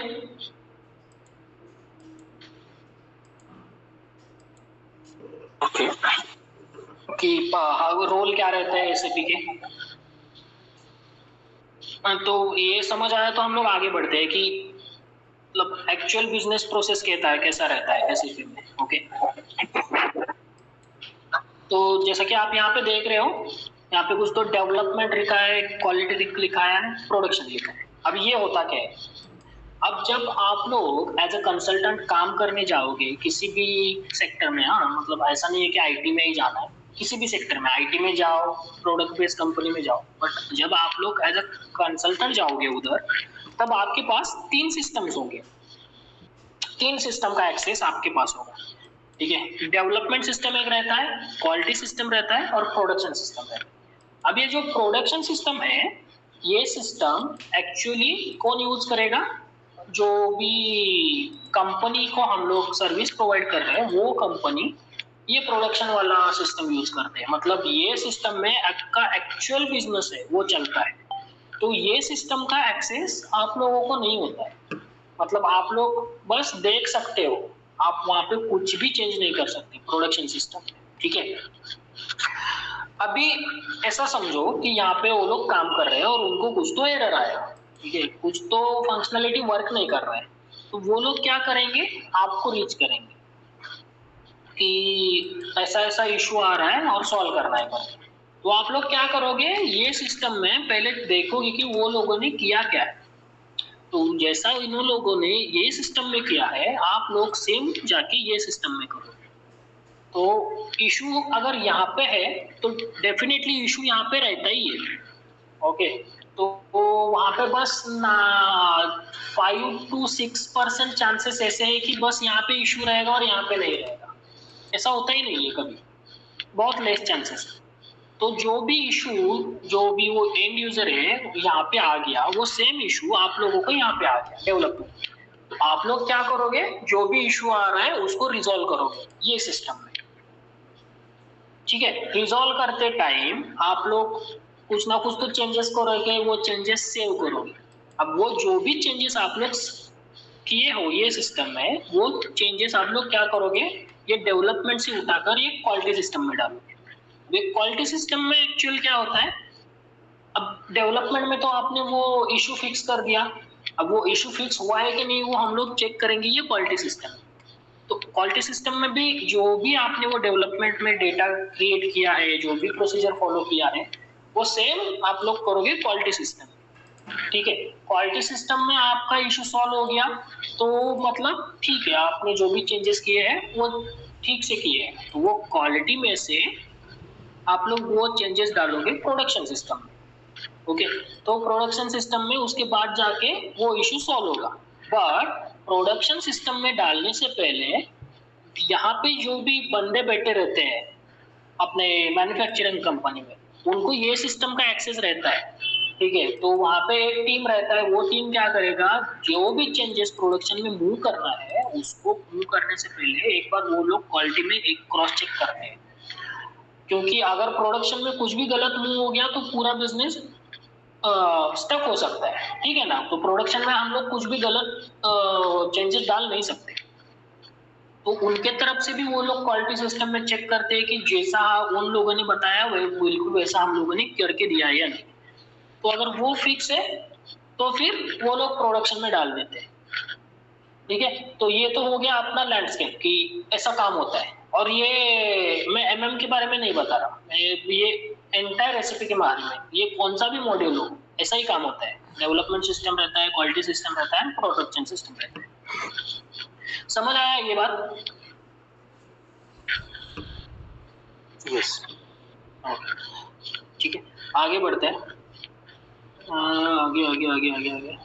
ओके। कि रोल क्या रहता है SAP के। तो ये समझ आया तो हम लोग आगे बढ़ते हैं कि मतलब एक्चुअल बिजनेस प्रोसेस कैसा रहता है SAP में। ओके, तो जैसा कि आप यहाँ पे देख रहे हो, यहाँ पे कुछ तो डेवलपमेंट लिखा है, क्वालिटी लिखा है, प्रोडक्शन लिखा है। अब ये होता क्या है? अब जब आप लोग एज अ कंसल्टेंट काम करने जाओगे किसी भी सेक्टर में, हाँ मतलब ऐसा नहीं है कि IT में ही जाना है, किसी भी सेक्टर में, IT में जाओ, प्रोडक्ट बेस्ड कंपनी में जाओ, बट जब आप लोग एज अ कंसल्टेंट जाओगे उधर, तब आपके पास 3 सिस्टम्स होंगे, 3 सिस्टम का एक्सेस आपके पास होगा, ठीक है। डेवलपमेंट सिस्टम एक रहता है, क्वालिटी सिस्टम रहता है और प्रोडक्शन सिस्टम रहता है। अब ये जो प्रोडक्शन सिस्टम है, ये सिस्टम एक्चुअली कौन यूज करेगा? जो भी कंपनी को हम लोग सर्विस प्रोवाइड कर रहे हैं वो कंपनी ये प्रोडक्शन वाला सिस्टम यूज करते हैं। मतलब ये सिस्टम में आपका एक्चुअल बिजनेस है वो चलता है, तो ये सिस्टम का एक्सेस आप लोगों को नहीं होता है। मतलब आप लोग बस देख सकते हो, आप वहां पे कुछ भी चेंज नहीं कर सकते प्रोडक्शन सिस्टम में, ठीक है। अभी ऐसा समझो कि यहाँ पे वो लोग काम कर रहे हैं और उनको कुछ तो एरर आया, ठीक है, कुछ तो फंक्शनलिटी वर्क नहीं कर रहा है, तो वो लोग क्या करेंगे, आपको रीच करेंगे कि ऐसा ऐसा इशू आ रहा है और सॉल्व करना है करके। तो आप लोग क्या करोगे, ये सिस्टम में पहले देखोगे कि वो लोगों ने किया क्या है। तो जैसा इन लोगों ने ये सिस्टम में किया है, आप लोग सेम जाके ये सिस्टम में करोगे। तो इशू अगर यहाँ पे है तो डेफिनेटली इशू यहाँ पे रहता ही है, ओके। तो वहाँ पे बस 5 to 6% चांसेस ऐसे है कि बस यहाँ पे इशू रहेगा और यहाँ पे नहीं रहेगा, ऐसा होता ही नहीं है कभी, बहुत लेस चांसेस। तो जो भी इशू, जो भी वो एंड यूजर है यहाँ पे आ गया, वो सेम इशू आप लोगों को यहाँ पे आ गया डेवलपमेंट। तो आप लोग क्या करोगे, जो भी इशू आ रहा है उसको रिजॉल्व करोगे ये सिस्टम में, ठीक है। रिजॉल्व करते टाइम आप लोग कुछ ना कुछ तो चेंजेस करोगे, वो चेंजेस सेव करोगे। अब वो जो भी चेंजेस आप लोग किए हो ये सिस्टम में, वो चेंजेस आप लोग क्या करोगे, ये डेवलपमेंट से उठाकर ये क्वालिटी सिस्टम में डालोगे। ये क्वालिटी सिस्टम में एक्चुअल क्या होता है, अब डेवलपमेंट में तो आपने वो इशू फिक्स कर दिया, अब वो इशू फिक्स हुआ है कि नहीं वो हम लोग चेक करेंगे ये क्वालिटी सिस्टम। तो क्वालिटी सिस्टम में भी जो भी आपने वो डेवलपमेंट में डेटा क्रिएट किया है, जो भी प्रोसीजर फॉलो किया है, वो सेम आप लोग करोगे क्वालिटी सिस्टम, ठीक है। क्वालिटी सिस्टम में आपका इशू सॉल्व हो गया तो मतलब ठीक है, आपने जो भी चेंजेस किए हैं वो ठीक से किए हैं, तो वो क्वालिटी में से आप लोग वो चेंजेस डालोगे प्रोडक्शन सिस्टम में, ओके। तो प्रोडक्शन सिस्टम में उसके बाद जाके वो इशू सॉल्व होगा। बट प्रोडक्शन सिस्टम में डालने से पहले यहाँ पे जो भी बंदे बैठे रहते हैं अपने मैन्युफैक्चरिंग कंपनी में, उनको ये सिस्टम का एक्सेस रहता है, ठीक है। तो वहाँ पे एक टीम रहता है, वो टीम क्या करेगा, जो भी चेंजेस प्रोडक्शन में मूव करना है उसको मूव करने से पहले एक बार वो लोग क्वालिटी में एक क्रॉस चेक करते हैं, क्योंकि अगर प्रोडक्शन में कुछ भी गलत मूव हो गया तो पूरा बिजनेस स्टक हो सकता है, ठीक है ना। तो प्रोडक्शन में हम लोग कुछ भी गलत चेंजेस डाल नहीं सकते, तो उनके तरफ से भी वो लोग क्वालिटी सिस्टम में चेक करते हैं कि जैसा उन लोगों ने बताया वही बिल्कुल वैसा हम लोगों ने करके दिया है या नहीं। तो अगर वो फिक्स है तो फिर वो लोग प्रोडक्शन में डाल देते हैं, ठीक है। तो ये तो हो गया अपना लैंडस्केप कि ऐसा काम होता है। और ये मैं एमएम के बारे में नहीं बता रहा, मैं ये एंटायर रेसिपी के बारे में, ये कौन सा भी मॉड्यूल हो ऐसा ही काम होता है। डेवलपमेंट सिस्टम रहता है, क्वालिटी सिस्टम रहता है, प्रोडक्शन सिस्टम रहता है। समझ आया ये बात? यस। ठीक है, आगे बढ़ते हैं। आगे आगे आगे आगे आगे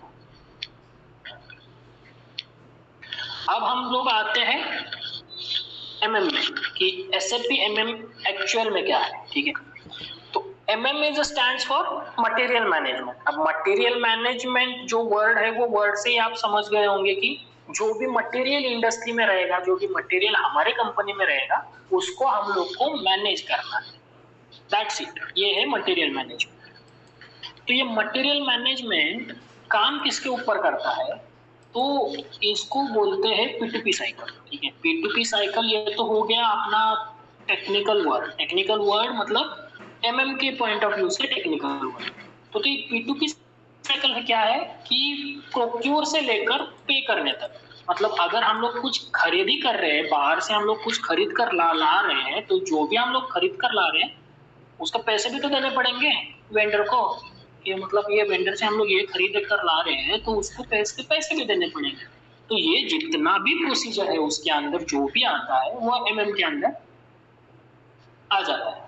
अब हम लोग आते हैं एमएम में कि एसएपी एमएम एक्चुअल में क्या है, ठीक है। तो MM is stands for material management. अब मटेरियल मैनेजमेंट जो वर्ड है, वो वर्ड से ही आप समझ गए होंगे कि जो भी मटेरियल इंडस्ट्री में रहेगा, जो भी मटेरियल हमारे कंपनी में रहेगा, उसको हम लोग को मैनेज करना है, दैट्स इट, ये है मटेरियल मैनेजमेंट। तो ये मटेरियल मैनेजमेंट काम किसके ऊपर करता है, तो इसको बोलते हैं P2P साइकिल, ठीक है। P2P साइकिल ये तो हो गया अपना टेक्निकल वर्ड। टेक्निकल वर्ड मतलब एमएम के पॉइंट ऑफ व्यू से टेक्निकल वर्ड। तो ये P2P साइकिल क्या है कि प्रोक्योर से लेकर पे करने तक, मतलब अगर हम लोग कुछ खरीदी कर रहे हैं, बाहर से हम लोग कुछ खरीद कर ला रहे हैं, तो जो भी हम लोग खरीद कर ला रहे हैं उसका पैसे भी तो देने पड़ेंगे वेंडर को, कि मतलब ये वेंडर से हम लोग ये खरीद कर ला रहे हैं तो उसको पैसे भी देने पड़ेंगे। तो ये जितना भी प्रोसीजर है उसके अंदर जो भी आता है वो एमएम के अंदर आ जाता है,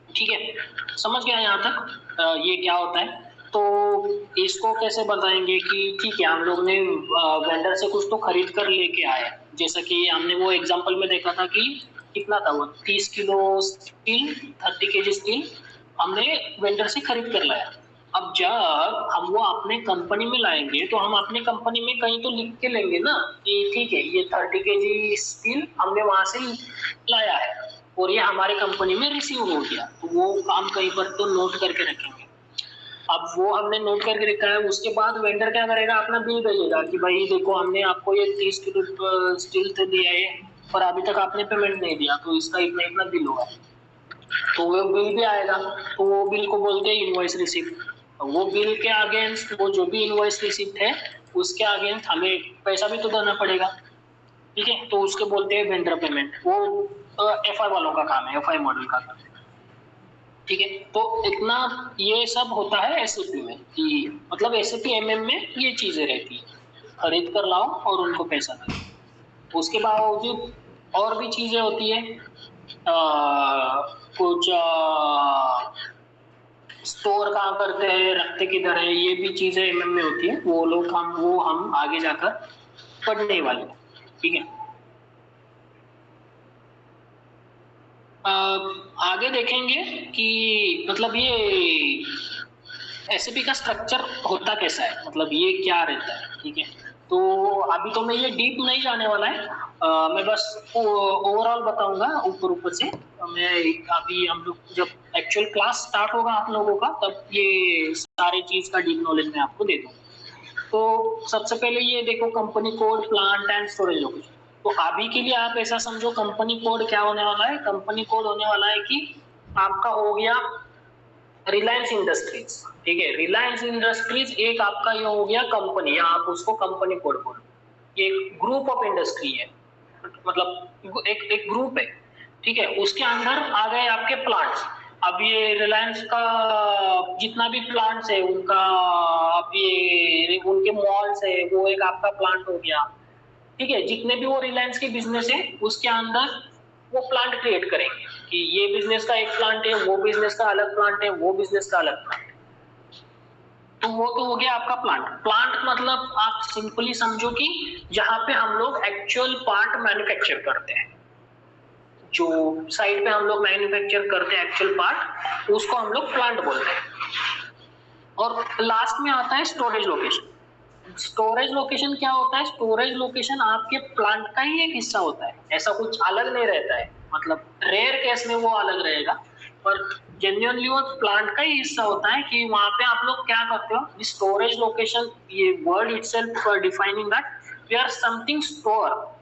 ठीक है। समझ गया यहाँ तक ये क्या होता है? तो इसको कैसे बताएंगे कि ठीक है हम लोग ने वेंडर से कुछ तो खरीद कर लेके आए, जैसा कि हमने वो एग्जांपल में देखा था कि कितना था वो 30 किलो स्टील, 30 केजी स्टील हमने वेंडर से खरीद कर लाया। अब जब हम वो अपने कंपनी में लाएंगे तो हम अपने कंपनी में कहीं तो लिख के लेंगे ना कि ठीक है ये 30 केजी स्टील हमने वहां से लाया है और ये हमारे कंपनी में रिसीव हो गया, तो वो काम कहीं पर तो नोट करके रखेंगे। अब वो हमने नोट करके रखा है, उसके बाद वेंडर क्या करेगा, अपना बिल भेजेगा कि भाई देखो हमने आपको ये 30 किलो स्टील तो दिया है पर अभी तक आपने पेमेंट नहीं दिया, तो इसका इतना इतना बिल होगा। तो वो बिल भी आएगा, तो वो बिल को बोलते हैं इनवॉइस रिसिप्ट। वो बिल के अगेंस्ट वो जो भी इनवॉइस रिसिप्ट है उसके अगेंस्ट हमें पैसा भी तो देना पड़ेगा, ठीक है, तो उसके बोलते हैं वेंडर पेमेंट। वो एफआई वालों का काम है, एफआई मॉडल का काम है, ठीक है। तो इतना ये सब होता है एसएपी में, कि मतलब एसएपी एमएम में ये चीजें रहती है, खरीद कर लाओ और उनको पैसा दो। उसके बावजूद और भी चीजें होती है, कुछ स्टोर कहाँ करते हैं, रखते किधर है, ये भी चीजें एमएम में होती है। वो हम आगे जाकर पढ़ने वाले हैं, ठीक है। आगे देखेंगे कि मतलब ये एसएपी का स्ट्रक्चर होता कैसा है, मतलब ये क्या रहता है, ठीक है। तो अभी तो मैं ये डीप नहीं जाने वाला है, मैं बस ओवरऑल बताऊंगा ऊपर ऊपर से। मैं अभी हम लोग जब एक्चुअल क्लास स्टार्ट होगा आप लोगों का, तब ये सारी चीज का डीप नॉलेज मैं आपको दे दूंगा। तो सबसे पहले ये देखो, company code, plant and storage location. तो अभी के लिए आप ऐसा समझो, कंपनी कोड क्या होने वाला है, कंपनी कोड होने वाला है कि आपका हो गया रिलायंस इंडस्ट्रीज, ठीक है। रिलायंस इंडस्ट्रीज एक आपका ये हो गया कंपनी, या आप उसको कंपनी कोड बोलो। ये ग्रुप ऑफ इंडस्ट्री है, मतलब एक ग्रुप है, ठीक है। उसके अंदर आ गए आपके प्लांट्स। अब ये रिलायंस का जितना भी प्लांट्स है उनका, अब ये उनके मॉल्स है, वो एक आपका प्लांट हो गया, ठीक है। जितने भी वो रिलायंस के बिजनेस है उसके अंदर वो प्लांट क्रिएट करेंगे कि ये बिजनेस का एक प्लांट है, वो बिजनेस का अलग प्लांट है, वो बिजनेस का अलग प्लांट है। तो वो तो हो गया आपका प्लांट। प्लांट मतलब आप सिंपली समझो कि जहां पे हम लोग एक्चुअल पार्ट मैन्युफैक्चर करते हैं, जो साइड पे हम लोग मैन्युफैक्चर करते हैं एक्चुअल पार्ट, उसको हम लोग प्लांट बोलते हैं। और लास्ट में आता है स्टोरेज लोकेशन। स्टोरेज लोकेशन क्या होता है, स्टोरेज लोकेशन आपके प्लांट का ही एक हिस्सा होता है, ऐसा कुछ अलग नहीं रहता है। मतलब रेयर केस में वो अलग रहेगा, पर जेन्युइनली वो प्लांट का ही हिस्सा होता है कि वहां पे आप लोग क्या करते हो। स्टोरेज लोकेशन, ये word itself defining that we are something store.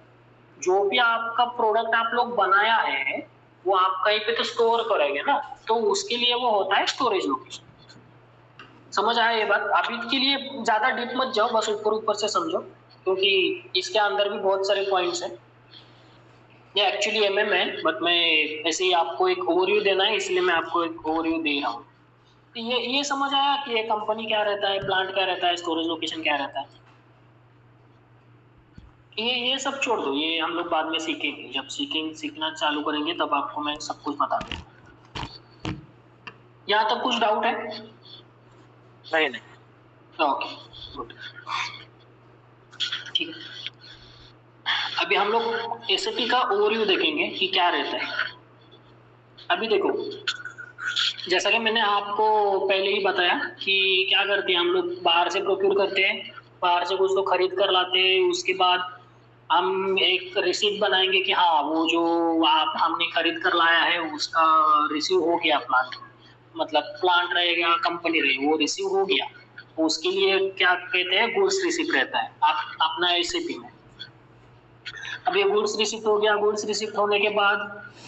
जो भी आपका प्रोडक्ट आप लोग बनाया है वो आप कहीं पे तो स्टोर करेंगे ना, तो उसके लिए वो होता है स्टोरेज लोकेशन। समझ आया ये बात? अभी के लिए ज्यादा डीप मत जाओ, बस ऊपर ऊपर से समझो, क्योंकि इसके अंदर भी बहुत सारे पॉइंट्स हैं। ये एक्चुअली एमएम है, बट मैं ऐसे ही आपको एक ओवरव्यू देना है, इसलिए मैं आपको एक ओवरव्यू दे रहा हूँ। तो ये समझ आया कि ये कंपनी क्या रहता है, प्लांट क्या रहता है, स्टोरेज लोकेशन क्या रहता है। ये सब छोड़ दो, ये हम लोग बाद में सीखेंगे, जब सीखना चालू करेंगे तब आपको मैं सब कुछ बता दूंगा। यहाँ तक कुछ डाउट है? नहीं। ओके, गुड, ठीक है। अभी हम लोग एसएपी का ओवरव्यू देखेंगे कि क्या रहता है। अभी देखो, जैसा कि मैंने आपको पहले ही बताया कि क्या करते हैं हम लोग, बाहर से प्रोक्योर करते हैं, बाहर से कुछ तो खरीद कर लाते हैं, उसके बाद हम एक रिसीट बनाएंगे कि हाँ वो जो आप हमने खरीद कर लाया है उसका रिसीव हो गया प्लांट, मतलब प्लांट रहेगा कंपनी रहेगी, वो रिसीव हो गया। उसके लिए क्या कहते हैं, गुड्स रिसिप्ट रहता है आप अपना एसएपी में। अब ये गुड्स रिसिप्ट हो गया, गुड्स रिसिप्ट होने के बाद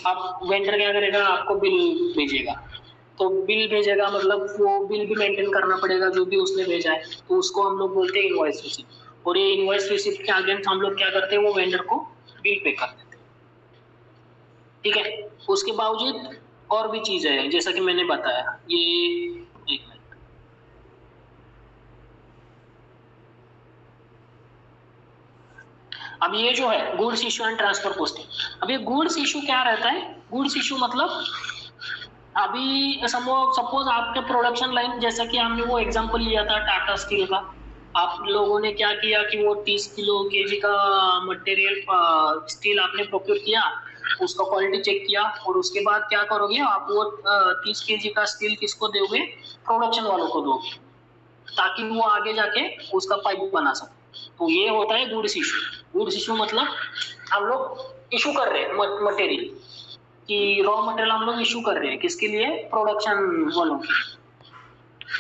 अब वेंडर क्या करेगा, आपको बिल भेजेगा। तो बिल भेजेगा मतलब वो बिल भी मेंटेन करना पड़ेगा जो भी उसने भेजा है, तो उसको हम लोग बोलते हैं इनवॉइस रिसिप्ट। और ये इनवॉइस रिसिप्ट के अगेंस्ट हम लोग क्या करते हैं, वो वेंडर को बिल पे कर देते हैं, ठीक है। उसके बावजूद और भी चीजें हैं, जैसा कि मैंने बताया, ये एक मिनट, अब ये जो है goods issue and transfer posting. अब ये गुड्स इशू क्या रहता है, गुड्स इशू मतलब अभी सपोज आपके प्रोडक्शन लाइन, जैसा कि हमने वो एग्जांपल लिया था टाटा स्टील का, आप लोगों ने क्या किया कि वो 30 किलो केजी का मटेरियल स्टील आपने प्रोक्योर किया, उसका क्वालिटी चेक किया, और उसके बाद क्या करोगे आप, वो 30 केजी का स्टील किसको दोगे, प्रोडक्शन वालों को दोगे, ताकि वो आगे जाके उसका पाइप बना सके। तो ये होता है गुड्स इशू। गुड्स इशू मतलब हम लोग इशू कर रहे हैं मटेरियल कि रॉ मटेरियल हम लोग इशू कर रहे हैं, किसके लिए, प्रोडक्शन वालों के।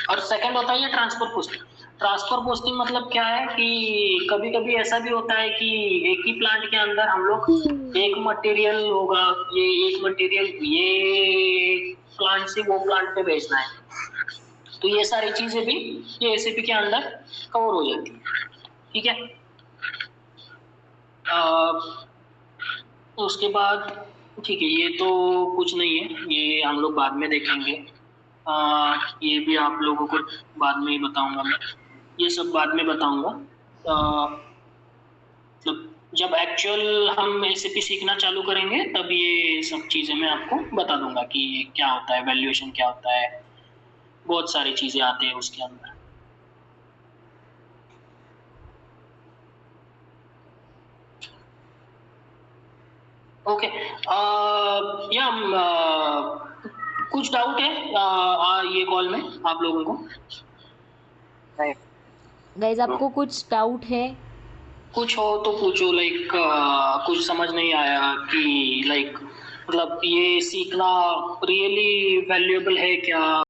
और सेकंड होता है ये ट्रांसफर पोस्टिंग। ट्रांसफर पोस्टिंग मतलब क्या है कि कभी कभी ऐसा भी होता है कि एक ही प्लांट के अंदर हम लोग एक मटेरियल होगा, ये एक मटेरियल ये प्लांट से वो प्लांट पे भेजना है, तो ये सारी चीजें भी ये एसएपी के अंदर कवर हो जाती है। ठीक है, उसके बाद ठीक है, ये तो कुछ नहीं है, ये हम लोग बाद में देखेंगे। ये भी आप लोगों को बाद में ही बताऊंगा मैं, ये सब बाद में बताऊंगा। मतलब जब एक्चुअल हम एसएपी सीखना चालू करेंगे तब ये सब चीज़ें मैं आपको बता दूंगा कि ये क्या होता है, वैल्यूएशन क्या होता है, बहुत सारी चीज़ें आती हैं उसके अंदर। ओके, या कुछ डाउट है ये कॉल में आप लोगों को? गाइज आपको कुछ डाउट है? कुछ हो तो पूछो, लाइक कुछ समझ नहीं आया कि लाइक मतलब ये सीखना रियली वैल्यूएबल है क्या?